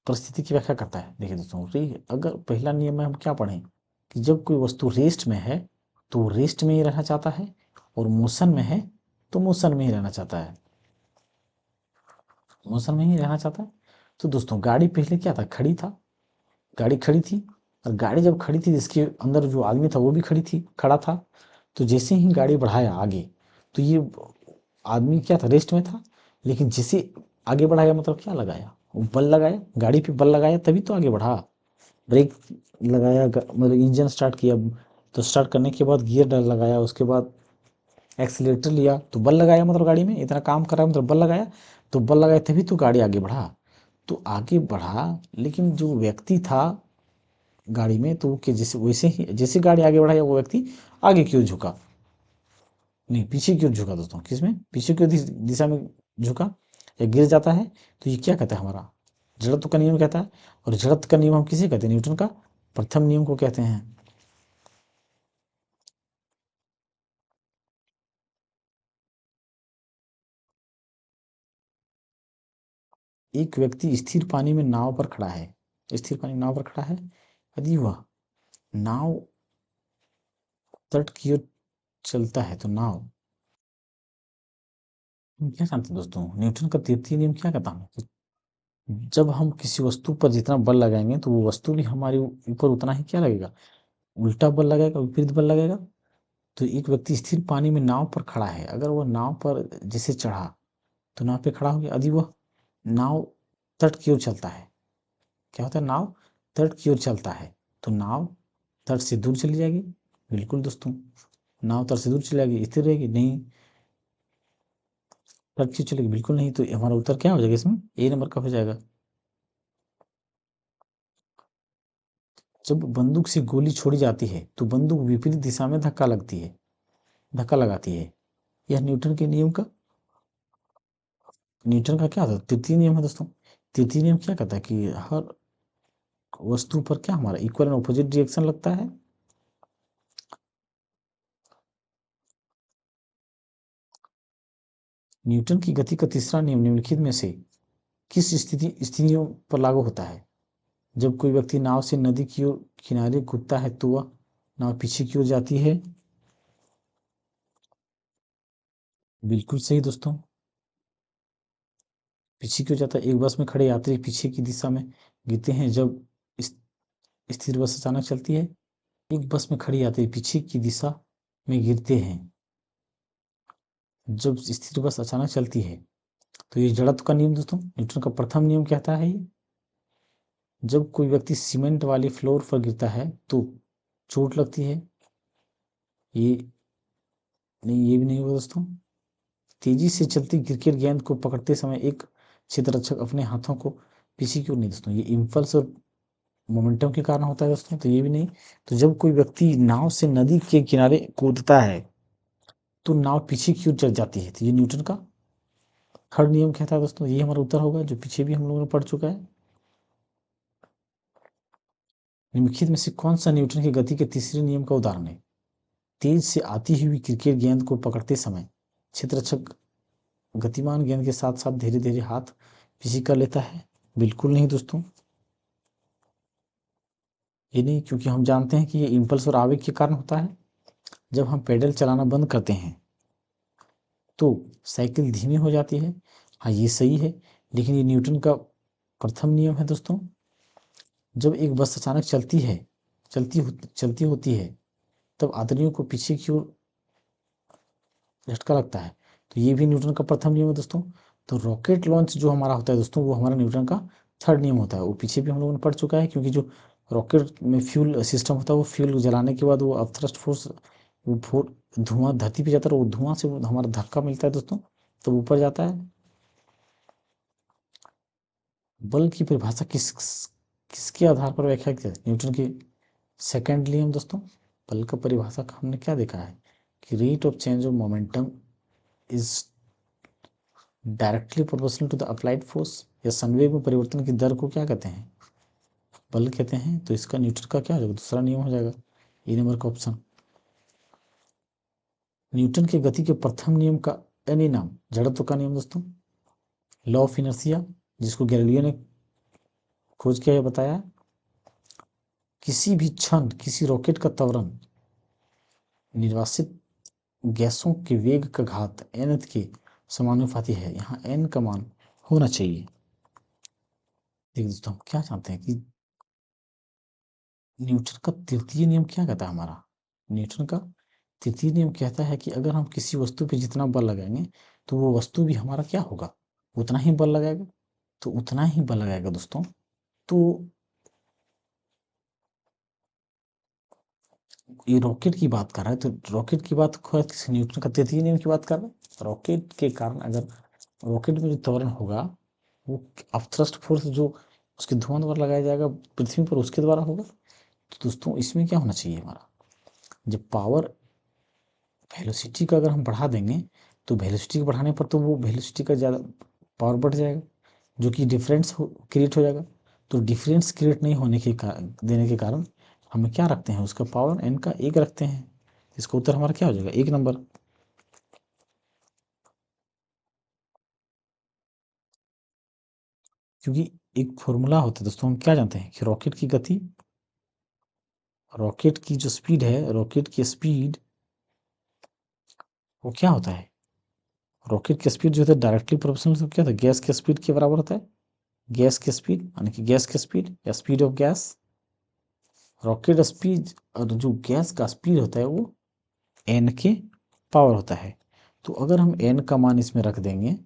परिस्थिति की व्याख्या करता है। देखिए दोस्तों, अगर पहला नियम में हम क्या पढ़ें कि जब कोई वस्तु रेस्ट में है तो वो रेस्ट में ही रहना चाहता है, और मोशन में है तो मोशन में ही रहना चाहता है, मोशन में ही रहना चाहता है। तो दोस्तों गाड़ी पहले क्या था, खड़ी था, गाड़ी खड़ी थी, और गाड़ी जब खड़ी थी जिसके अंदर जो आदमी था वो भी खड़ा था। तो जैसे ही गाड़ी बढ़ाया आगे, तो ये आदमी क्या था, रेस्ट में था। लेकिन जैसे आगे बढ़ाया मतलब क्या लगाया, वो बल लगाया, गाड़ी पे बल लगाया तभी तो आगे बढ़ा। ब्रेक लगाया, मतलब इंजन स्टार्ट किया, तो स्टार्ट करने के बाद गियर लगाया, उसके बाद एक्सीलेटर लिया, तो बल लगाया, मतलब गाड़ी में इतना काम करा मतलब बल लगाया। तो बल लगाया तभी तो गाड़ी आगे बढ़ा। तो आगे बढ़ा, लेकिन जो व्यक्ति था गाड़ी में, तो कि जैसे वैसे ही जैसे गाड़ी आगे बढ़ाया वो व्यक्ति आगे क्यों झुका, नहीं पीछे क्यों झुका दोस्तों, किसमें पीछे क्यों दिशा में झुका या गिर जाता है। तो ये क्या कहता है, हमारा जड़त्व का नियम कहता है। और जड़त्व का नियम हम किसे कहते हैं, न्यूटन का प्रथम नियम को कहते हैं। एक व्यक्ति स्थिर पानी में नाव पर खड़ा है, स्थिर पानी में नाव पर खड़ा है, यदि वह नाव तट की ओर चलता है तो नाव, हम क्या जानते हैं दोस्तों, न्यूटन का तृतीय नियम क्या कहता है, जब हम किसी वस्तु पर जितना बल लगाएंगे तो वो वस्तु भी हमारे ऊपर उतना ही क्या लगेगा, उल्टा बल लगेगा, विपरीत बल लगेगा। तो एक व्यक्ति स्थिर पानी में नाव पर खड़ा है, अगर वह नाव पर जैसे चढ़ा तो नाव पे खड़ा हो गया। यदि वह नाव तट की ओर चलता है, क्या होता है, नाव तट की ओर चलता है तो नाव तट से दूर चली जाएगी, बिल्कुल दोस्तों। नाव तट से दूर चली जाएगी, स्थिर रहेगी नहीं, तट की ओर चलेगी, बिल्कुल नहीं। तो हमारा उत्तर क्या हो जाएगा इसमें, ए नंबर का हो जाएगा। जब बंदूक से गोली छोड़ी जाती है तो बंदूक विपरीत दिशा में धक्का लगाती है। यह न्यूटन का क्या था, तृतीय नियम है दोस्तों। तृतीय नियम क्या कहता है कि हर वस्तु पर क्या हमारा इक्वल एंड ऑपोजिट रिएक्शन लगता है। न्यूटन की गति का तीसरा नियम निम्नलिखित में से किस स्थितियों पर लागू होता है? जब कोई व्यक्ति नाव से नदी की ओर किनारे कूदता है तो वह नाव पीछे की ओर जाती है। बिल्कुल सही दोस्तों, पीछे की ओर जाता है। एक बस में खड़े यात्री पीछे की दिशा में गिरते हैं जब स्थिर बस अचानक चलती है। एक बस में खड़े यात्री पीछे की दिशा में गिरते हैं जब स्थिर बस अचानक चलती है। तो ये जड़त्व का नियम दोस्तों, न्यूटन का प्रथम नियम कहता है ये। जब कोई व्यक्ति सीमेंट वाली फ्लोर पर गिरता है तो चोट लगती है। ये नहीं, ये भी नहीं होगा दोस्तों। तेजी से चलती क्रिकेट गेंद को पकड़ते समय एक क्षेत्ररक्षक अपने हाथों को पीछे क्यों नहीं दोस्तों? ये इम्पल्स और मोमेंटम के कारण होता है दोस्तों, तो ये भी नहीं। तो जब कोई व्यक्ति नाव से नदी के किनारे कूदता है तो नाव पीछे की ओर चल जाती है। तो ये न्यूटन का थर्ड नियम कहता है दोस्तों। ये हमारा उत्तर होगा जो पीछे भी हम लोगों ने पढ़ चुका है। निम्नलिखित में से कौन सा न्यूटन की गति के तीसरे नियम का उदाहरण है? तेज से आती हुई क्रिकेट गेंद को पकड़ते समय क्षेत्ररक्षक गतिमान गेंद के साथ साथ धीरे धीरे हाथ पीछे कर लेता है। बिल्कुल नहीं दोस्तों, ये नहीं, क्योंकि हम जानते हैं कि ये इम्पल्स और आवेग के कारण होता है। जब हम पेडल चलाना बंद करते हैं तो साइकिल धीमी हो जाती है। हाँ, ये सही है, लेकिन ये न्यूटन का प्रथम नियम है दोस्तों। जब एक बस अचानक चलती होती है तब यात्रियों को पीछे की ओर झटका लगता है। तो ये भी न्यूटन का प्रथम नियम है दोस्तों। तो रॉकेट लॉन्च जो हमारा होता है दोस्तों, वो हमारा न्यूटन का थर्ड नियम होता है। वो पीछे भी हम लोगों ने पढ़ चुका है, क्योंकि जो रॉकेट में फ्यूल सिस्टम होता है, वो फ्यूल जलाने के बाद वो अपथ्रस्ट फोर्स, वो धुआं धरती पे जाता है, वो धुआं से हमारा धक्का मिलता है दोस्तों, तो ऊपर जाता है। बल की परिभाषा किसके आधार पर व्याख्या की जाती है? न्यूटन की सेकेंड नियम दोस्तों। बल का परिभाषा का हमने क्या देखा है कि rate of change of momentum is directly proportional to the applied force, या संवेग में परिवर्तन की दर को क्या कहते हैं? बल कहते हैं। तो इसका न्यूटन का क्या हो जाएगा? दूसरा नियम हो जाएगा, ए नंबर का ऑप्शन। न्यूटन के गति के प्रथम नियम का अन्य नाम जड़त्व का नियम दोस्तों, लॉ ऑफ इनर्शिया, जिसको गैलीलियो ने खोज किया या बताया। किसी भी क्षण किसी रॉकेट का त्वरण निर्वासित गैसों के वेग का घात n के समानुपाती है। यहाँ n का मान होना चाहिए। देखिए दोस्तों, हम क्या जानते हैं कि न्यूटन का तृतीय नियम क्या कहता है हमारा? न्यूटन का तृतीय नियम कहता है कि अगर हम किसी वस्तु पे जितना बल लगाएंगे तो वो वस्तु भी हमारा क्या होगा? उतना ही बल लगाएगा। तो उतना ही बल लगाएगा दोस्तों। तो ये रॉकेट की बात कर रहा है, तो रॉकेट की बात न्यूटन का तृतीय नियम की बात कर रहा है। रॉकेट के कारण अगर रॉकेट में जो त्वरण होगा वो अपथ्रस्ट फोर्स जो उसके धुआं द्वारा लगाया जाएगा पृथ्वी पर, उसके द्वारा होगा। तो दोस्तों इसमें क्या होना चाहिए हमारा? जब पावर वेलोसिटी का अगर हम बढ़ा देंगे तो वेलोसिटी के बढ़ाने पर तो वो वेलोसिटी का ज़्यादा पावर बढ़ जाएगा, जो कि डिफरेंस क्रिएट हो जाएगा। तो डिफरेंस क्रिएट नहीं होने के देने के कारण हमें क्या रखते हैं? उसका पावर n का 1 रखते हैं। इसका उत्तर हमारा क्या हो जाएगा? 1 नंबर। क्योंकि एक फॉर्मूला होता है दोस्तों, हम क्या जानते हैं कि रॉकेट की जो स्पीड है, रॉकेट की स्पीड वो क्या होता है? रॉकेट की स्पीड जो होता है डायरेक्टली प्रोपोर्शनल तो क्या होता है? गैस की स्पीड के बराबर होता है। गैस की स्पीड यानी कि गैस की स्पीड या speed of gas. Rocket speed और जो गैस का स्पीड होता है वो एन के पावर होता है। तो अगर हम एन का मान इसमें रख देंगे,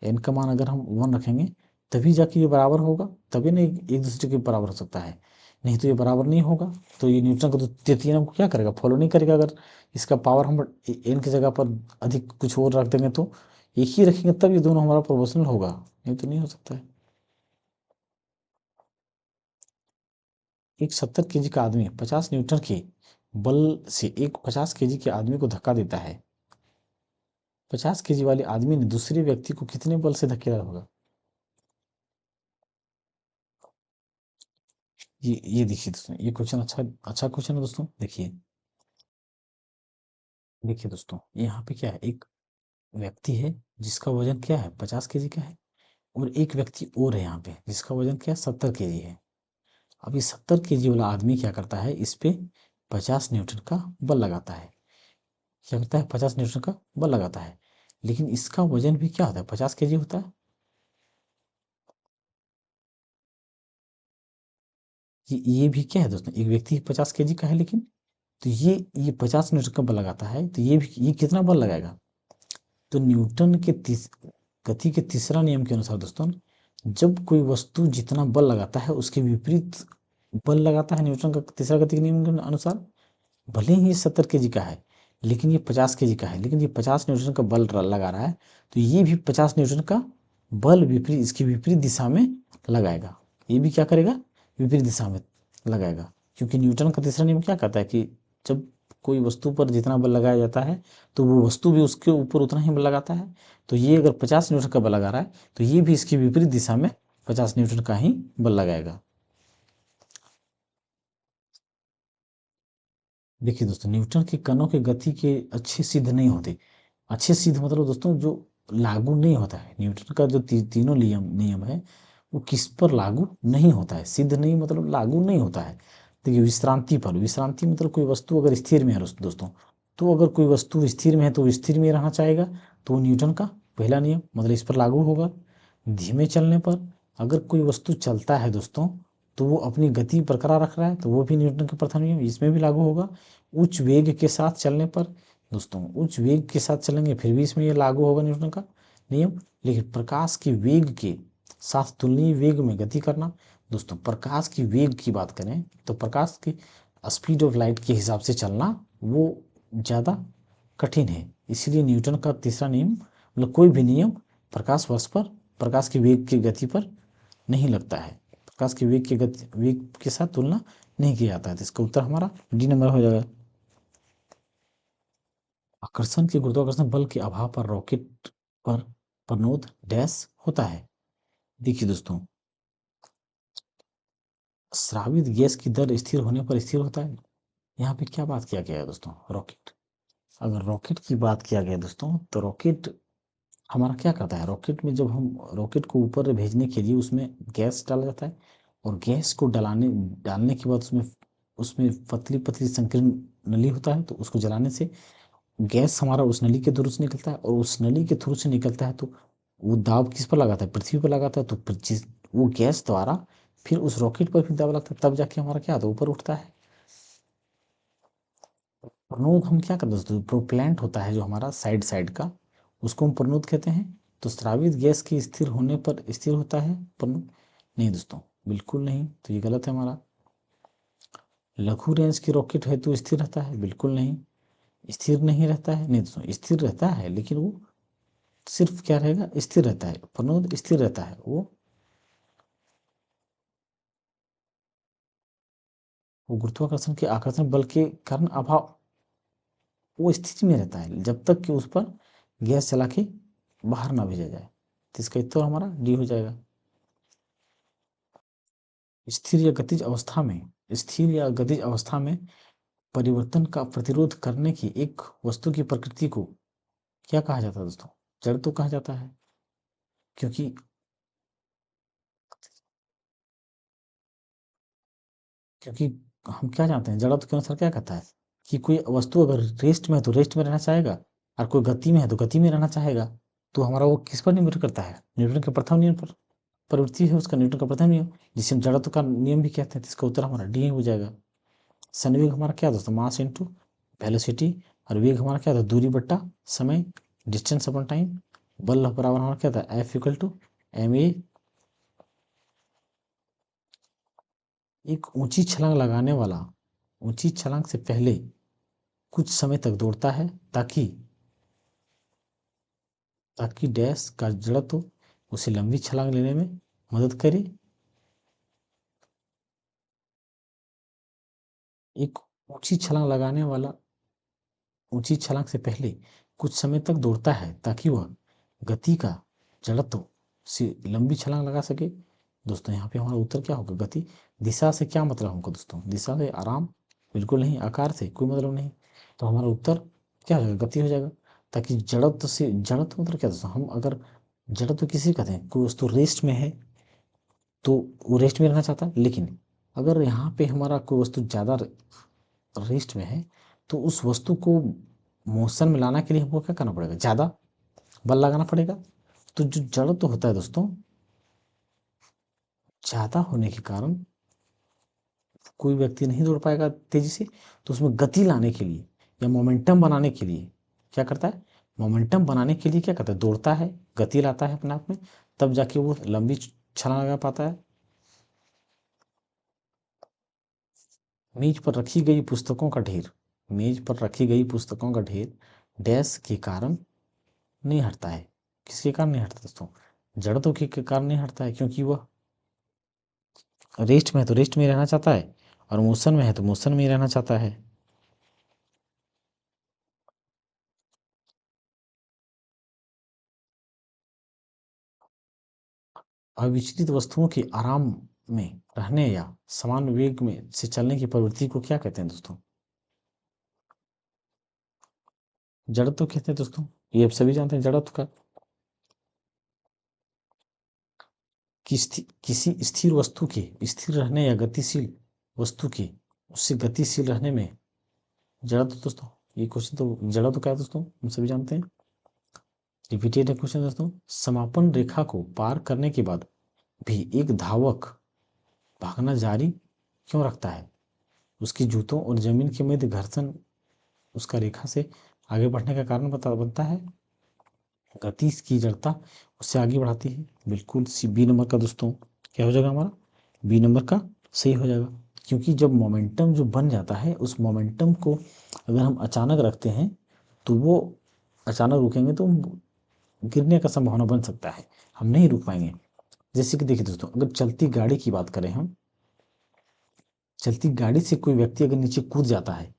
एन का मान अगर हम 1 रखेंगे तभी जाके ये बराबर होगा, तभी ना एक दूसरे के बराबर हो सकता है, नहीं तो ये बराबर नहीं होगा। तो ये न्यूटन का तो तृतीय नियम को क्या करेगा? फॉलो नहीं करेगा। अगर इसका पावर हम एन की जगह पर अधिक कुछ और रख देंगे तो एक ही रखेंगे तब ये दोनों हमारा प्रोपोर्शनल होगा, नहीं तो नहीं हो सकता है। एक 70 kg का आदमी 50 न्यूटन के बल से एक 50 kg के आदमी को धक्का देता है। 50 kg वाले आदमी ने दूसरे व्यक्ति को कितने बल से धकेला होगा? ये देखिए दोस्तों, ये क्वेश्चन अच्छा अच्छा क्वेश्चन है दोस्तों। देखिए देखिए दोस्तों, यहाँ पे क्या है, एक व्यक्ति है जिसका वजन क्या है, 50 kg का है, और एक व्यक्ति और है यहाँ पे जिसका वजन क्या है, 70 kg है। अब ये 70 kg वाला आदमी क्या करता है, इस पे 50 न्यूटन का बल लगाता है। क्या करता है, 50 न्यूटन का बल लगाता है, लेकिन इसका वजन भी क्या होता है, 50 kg होता है। ये भी क्या है दोस्तों, एक व्यक्ति 50 kg का है, लेकिन तो ये 50 न्यूटन का बल लगाता है, तो ये कितना बल लगाएगा। तो न्यूटन के गति के तीसरा नियम के अनुसार दोस्तों, जब कोई वस्तु जितना बल लगाता है उसके विपरीत बल लगाता है न्यूटन का तीसरा गति के नियम के अनुसार, भले ही ये 70 kg का है, लेकिन ये 50 kg का है, लेकिन ये 50 न्यूटन का बल लगा रहा है, तो ये भी 50 न्यूटन का बल विपरीत, इसकी विपरीत दिशा में लगाएगा। ये भी क्या करेगा, विपरीत दिशा में लगाएगा, क्योंकि न्यूटन का तीसरा नियम क्या कहता है कि जब कोई वस्तु पर जितना बल लगाया जाता है तो वो वस्तु भी उसके ऊपर उतना ही बल लगाता है। तो ये अगर 50 न्यूटन का बल लगा रहा है, तो ये भी इसकी विपरीत दिशा में 50 न्यूटन का ही बल लगाएगा। देखिए दोस्तों, न्यूटन के कणों की गति के अच्छे सिद्ध नहीं होते। अच्छे सिद्ध मतलब दोस्तों जो लागू नहीं होता है, न्यूटन का जो तीनों नियम नियम है वो किस पर लागू नहीं होता है, सिद्ध नहीं मतलब लागू नहीं होता है। देखिए विश्रांति पर, विश्रांति मतलब कोई वस्तु अगर स्थिर में है दोस्तों, तो अगर कोई वस्तु स्थिर में है तो वो स्थिर में रहना चाहेगा, तो वो न्यूटन का पहला नियम मतलब इस पर लागू होगा। धीमे चलने पर, अगर कोई वस्तु चलता है दोस्तों तो वो अपनी गति बरकरार रख रहा है, तो वो भी न्यूटन का प्रथम नियम इसमें भी लागू होगा। उच्च वेग के साथ चलने पर दोस्तों, उच्च वेग के साथ चलेंगे फिर भी इसमें ये लागू होगा न्यूटन का नियम। लेकिन प्रकाश के वेग के साथ तुलनीय वेग में गति करना, दोस्तों प्रकाश की वेग की बात करें तो प्रकाश की स्पीड ऑफ लाइट के हिसाब से चलना वो ज़्यादा कठिन है, इसीलिए न्यूटन का तीसरा नियम मतलब कोई भी नियम प्रकाश वर्ष पर, प्रकाश की वेग की गति पर नहीं लगता है, प्रकाश की वेग की गति वेग के साथ तुलना नहीं किया जाता है। तो इसका उत्तर हमारा डी नंबर हो जाएगा। आकर्षण के गुरुत्वाकर्षण बल के अभाव पर रॉकेट पर प्रणोद डैश होता है। देखिए दोस्तों, स्रावित गैस की दर स्थिर होने पर स्थिर होता है। यहाँ पे क्या बात किया गया है दोस्तों, रॉकेट। अगर रॉकेट की बात किया गया दोस्तों, तो रॉकेट हमारा क्या करता है, रॉकेट में जब हम रॉकेट को ऊपर भेजने के लिए उसमें गैस डाला जाता है, और गैस को डालने के बाद उसमें उसमें पतली पतली संकीर्ण नली होता है, तो उसको जलाने से गैस हमारा उस नली के थ्रू से निकलता है, और उस नली के थ्रू से निकलता है तो वो दाब किस पर लगाता है, पृथ्वी पर लगाता है, तो वो गैस द्वारा फिर उस रॉकेट पर भी दाब लगता है, तब जाके हमारा क्या होता है, ऊपर उठता है। प्रणोद हम क्या करते हैं दोस्तों, प्रोपेलेंट होता है जो हमारा साइड साइड का, उसको हम प्रणोद कहते हैं। तो स्रावित गैस के स्थिर होने पर स्थिर होता है प्रणोद, नहीं दोस्तों बिल्कुल नहीं, तो ये गलत है हमारा। लघु रेंज की रॉकेट है तो स्थिर रहता है, बिल्कुल नहीं, स्थिर नहीं रहता है, नहीं दोस्तों स्थिर रहता है, लेकिन वो सिर्फ क्या रहेगा, स्थिर रहता है, प्रणोद स्थिर रहता है वो गुरुत्वाकर्षण के आकर्षण बल के कारण अभाव, वो स्थिति में रहता है जब तक कि उस पर गैस चला के बाहर ना भेजा जाए। तो इसका उत्तर हमारा डी हो जाएगा। स्थिर या गतिज अवस्था में, स्थिर या गतिज अवस्था में परिवर्तन का प्रतिरोध करने की एक वस्तु की प्रकृति को क्या कहा जाता है दोस्तों, जड़त्व कहा जाता है। क्योंकि क्योंकि हम क्या जानते हैं, जड़त्व के अनुसार क्या कहता है कि कोई वस्तु अगर रेस्ट में है तो रेस्ट में रहना चाहेगा, और कोई गति में है तो गति में रहना चाहेगा। तो हमारा वो किस पर निर्भर करता है, न्यूटन के प्रथम नियम पर, प्रवृत्ति है उसका न्यूटन का प्रथम नियम, जिसे हम जड़त्व का नियम भी कहते हैं। तो इसका उत्तर हमारा डी हो जाएगा। संवेग हमारा क्या दोस्तों, मास इंटू वेलोसिटी, और वेग हमारा क्या था, दूरी बट्टा समय, डिस्टेंस अपॉन टाइम। बल बराबर हमारा क्या था, F equal to M A. एक ऊंची छलांग लगाने वाला ऊंची छलांग से पहले कुछ समय तक दौड़ता है ताकि ताकि डैश का जड़त्व उसे लंबी छलांग लेने में मदद करे। एक ऊंची छलांग लगाने वाला ऊंची छलांग से पहले कुछ समय तक दौड़ता है ताकि वह गति का जड़त्व से लंबी छलांग लगा सके। दोस्तों यहाँ पे हमारा उत्तर क्या होगा, गति। दिशा से क्या मतलब हमको दोस्तों, दिशा से आराम, बिल्कुल नहीं, आकार से कोई मतलब नहीं, तो हमारा उत्तर क्या हो जाएगा, गति हो जाएगा। ताकि जड़त्व मतलब क्या दोस्तों, हम अगर जड़त्व किसी कहते हैं, कोई वस्तु रेस्ट में है तो वो रेस्ट में रहना चाहता है, लेकिन अगर यहाँ पे हमारा कोई वस्तु ज़्यादा रेस्ट में है तो उस वस्तु को मोशन में लाना के लिए हमको क्या करना पड़ेगा, ज़्यादा बल लगाना पड़ेगा। तो जो जड़त्व होता है दोस्तों, ज़्यादा होने के कारण कोई व्यक्ति नहीं दौड़ पाएगा तेजी से, तो उसमें गति लाने के लिए या मोमेंटम बनाने के लिए क्या करता है, मोमेंटम बनाने के लिए क्या करता है, दौड़ता है, गति लाता है अपने आप में, तब जाके वो लंबी छलांग लगा पाता है। मेज पर रखी गई पुस्तकों का ढेर, मेज पर रखी गई पुस्तकों का ढेर डैश के कारण नहीं हटता है। किसके कारण नहीं हटता दोस्तों, जड़त्व के कारण नहीं हटता है, क्योंकि वह रेस्ट में है तो रेस्ट में रहना चाहता है, और मोशन में है तो मोशन में ही रहना चाहता है। अविचलित वस्तुओं के आराम में रहने या समान वेग में से चलने की प्रवृत्ति को क्या कहते हैं दोस्तों, जड़त्व कहते हैं दोस्तों। ये आप सभी जानते हैं जड़त्व का। किसी स्थिर वस्तु के स्थिर रहने या गतिशील वस्तु के उससे गतिशील रहने में जड़त्व दोस्तों, ये क्वेश्चन तो जड़त्व क्या है दोस्तों, हम सभी जानते हैं। रिपीटेड है क्वेश्चन दोस्तों। समापन रेखा को पार करने के बाद भी एक धावक भागना जारी क्यों रखता है, उसकी जूतों और जमीन के मध्य घर्षण उसका रेखा से आगे बढ़ने का कारण बनता है। गति की जड़ता उससे आगे बढ़ाती है। बिल्कुल सी बी नंबर का दोस्तों क्या हो जाएगा हमारा, बी नंबर का सही हो जाएगा। क्योंकि जब मोमेंटम जो बन जाता है, उस मोमेंटम को अगर हम अचानक रखते हैं तो वो अचानक रुकेंगे तो गिरने का संभावना बन सकता है, हम नहीं रुक पाएंगे। जैसे कि देखिए दोस्तों, अगर चलती गाड़ी की बात करें हम, चलती गाड़ी से कोई व्यक्ति अगर नीचे कूद जाता है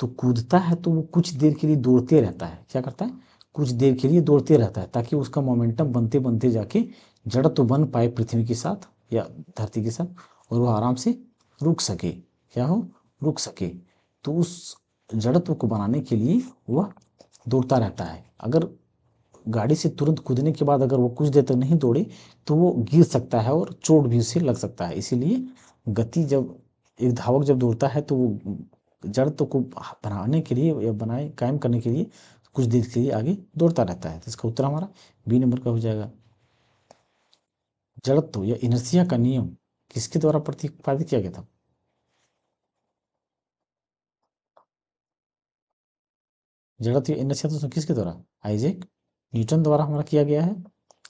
तो कूदता है तो वो कुछ देर के लिए दौड़ते रहता है, क्या करता है, कुछ देर के लिए दौड़ते रहता है, ताकि उसका मोमेंटम बनते बनते जाके जड़ तो बन पाए पृथ्वी के साथ या धरती के साथ, और वो आराम से रुक सके, क्या हो, रुक सके। तो उस जड़त्व को बनाने के लिए वह दौड़ता रहता है। अगर गाड़ी से तुरंत कूदने के बाद अगर वो कुछ देर तक नहीं दौड़े तो वो गिर सकता है और चोट भी उसे लग सकता है। इसीलिए गति जब एक धावक जब दौड़ता है तो वो जड़त्व को बनाने के लिए या बनाए कायम करने के लिए कुछ देर के लिए आगे दौड़ता रहता है। तो इसका उत्तर हमारा बी नंबर का हो जाएगा। जड़त्व या इनर्शिया का नियम किसके द्वारा प्रतिपादित किया गया था, जड़त्व या इनर्शिया तो किसके द्वारा, आइजैक न्यूटन द्वारा हमारा किया गया है,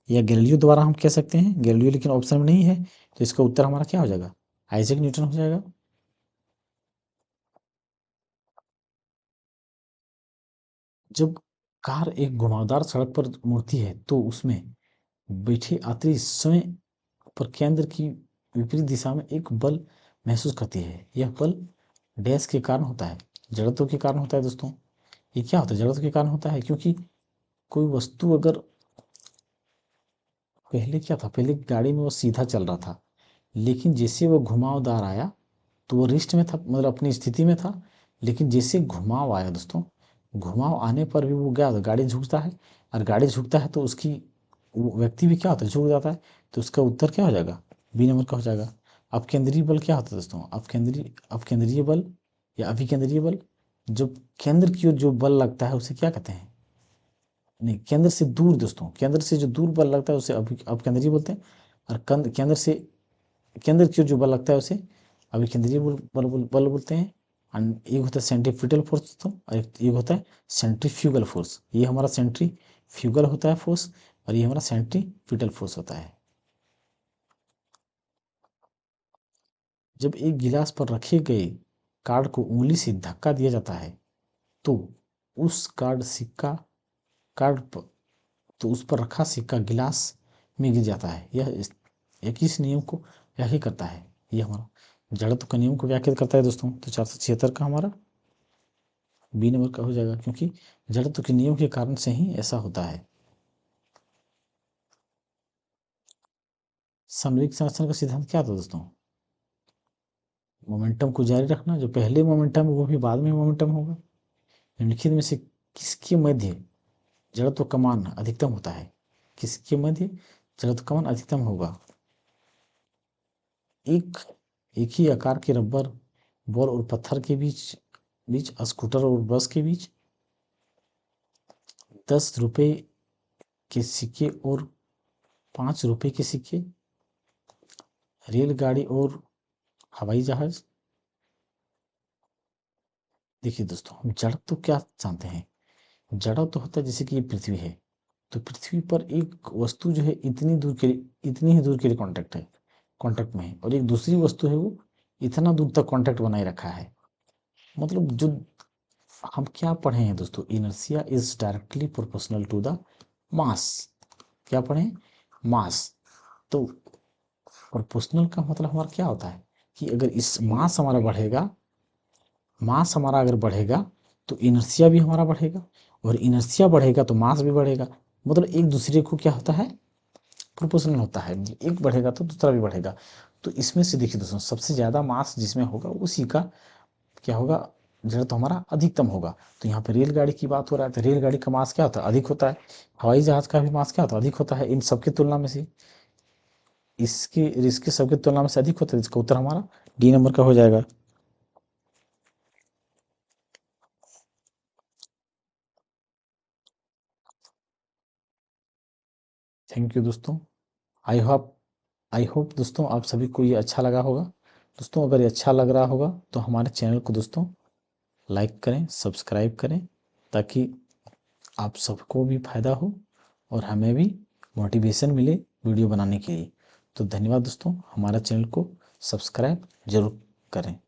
या गैलीलियो द्वारा हम कह सकते हैं। गैलीलियो लेकिन ऑप्शन में नहीं है, तो इसका उत्तर हमारा क्या हो जाएगा, आइजैक न्यूटन हो जाएगा। जब कार एक घुमावदार सड़क पर मुड़ती है तो उसमें बैठे यात्री स्वयं पर केंद्र की विपरीत दिशा में एक बल महसूस करती है। यह बल डैश के कारण होता है, जड़त्व के कारण होता है दोस्तों। ये क्या होता है, जड़त्व के कारण होता है, क्योंकि कोई वस्तु अगर पहले क्या था, पहले गाड़ी में वो सीधा चल रहा था, लेकिन जैसे वो घुमावदार आया तो वो रिस्ट में था, मतलब अपनी स्थिति में था। लेकिन जैसे घुमाव आया दोस्तों, घुमाव आने पर भी वो क्या होता है, गाड़ी झुकता है, और गाड़ी झुकता है तो उसकी वो व्यक्ति भी क्या होता है, झुक जाता है। तो उसका उत्तर क्या हो जाएगा, बी नंबर का हो जाएगा। अपकेंद्रीय बल क्या होता है दोस्तों, अपकेंद्रीय बल या अभिकेंद्रीय बल, जब केंद्र की ओर जो बल लगता है उसे क्या कहते हैं, नहीं, केंद्र से दूर दोस्तों, केंद्र से जो दूर बल लगता है उसे अपकेंद्रीय बोलते हैं। और केंद्र से केंद्र की ओर जो बल लगता है उसे अभिकेंद्रीय बल बोलते हैं। एक होता है सेंट्रीफ्यूगल फोर्स दोस्तों, और एक होता है सेंट्रीफ्यूगल फोर्स। ये हमारा सेंट्रीफ्यूगल होता है फोर्स, और ये हमारा सेंट्रीफ्यूगल फोर्स होता है। जब एक गिलास पर रखे गए कार्ड को उंगली से धक्का दिया जाता है तो उस कार्ड पर, तो उस पर रखा सिक्का गिलास में गिर जाता है। यह किस नियम को व्याख्या करता है, यह हमारा जड़त्व का नियम को व्याख्या करता है दोस्तों। तो 476 का हमारा बी नंबर का हो जाएगा, क्योंकि जड़त्व के नियम के कारण से ही ऐसा होता है। सममित संरक्षण का सिद्धांत क्या था दोस्तों, मोमेंटम को जारी रखना, जो पहले मोमेंटम वो भी बाद में मोमेंटम होगा। निम्नलिखित में से किसके मध्य जड़त्व का मान अधिकतम होता है, किसके मध्य जड़त्व का मान अधिकतम होगा? एक ही आकार के रबर बॉल और पत्थर के बीच, स्कूटर और बस के बीच, 10 रुपए के सिक्के और 5 रुपए के सिक्के, रेलगाड़ी और हवाई जहाज। देखिए दोस्तों, हम जड़त्व तो क्या जानते हैं? जड़त्व तो होता है जैसे कि ये पृथ्वी है, तो पृथ्वी पर एक वस्तु जो है इतनी ही दूर के लिए कांटेक्ट में है, और एक दूसरी वस्तु है वो इतना दूर तक कांटेक्ट बनाए रखा है। मतलब जो हम क्या पढ़े हैं दोस्तों, inertia is directly proportional to the mass. क्या पढ़े? मास। तो प्रोपोर्शनल का मतलब हमारा क्या होता है कि अगर इस मास हमारा बढ़ेगा, मास हमारा अगर बढ़ेगा तो इनर्शिया भी हमारा बढ़ेगा, और इनर्शिया बढ़ेगा तो मास भी बढ़ेगा। मतलब एक दूसरे को क्या होता है, प्रोपोर्शनल होता है, एक बढ़ेगा तो दूसरा भी बढ़ेगा। तो इसमें से देखिए दोस्तों, सबसे ज़्यादा मास जिसमें होगा उसी का क्या होगा, जड़त्व हमारा अधिकतम होगा। तो यहाँ पे रेलगाड़ी की बात हो रहा है, तो रेलगाड़ी का मास क्या होता है, अधिक होता है। हवाई जहाज का भी मास क्या होता है, अधिक होता है। इन सबकी तुलना में से इसके सबकी तुलना में से अधिक होता है, इसका उत्तर हमारा डी नंबर का हो जाएगा। थैंक यू दोस्तों। आई होप दोस्तों आप सभी को ये अच्छा लगा होगा। दोस्तों अगर ये अच्छा लग रहा होगा तो हमारे चैनल को दोस्तों लाइक करें, सब्सक्राइब करें, ताकि आप सबको भी फायदा हो और हमें भी मोटिवेशन मिले वीडियो बनाने के लिए। तो धन्यवाद दोस्तों, हमारा चैनल को सब्सक्राइब जरूर करें।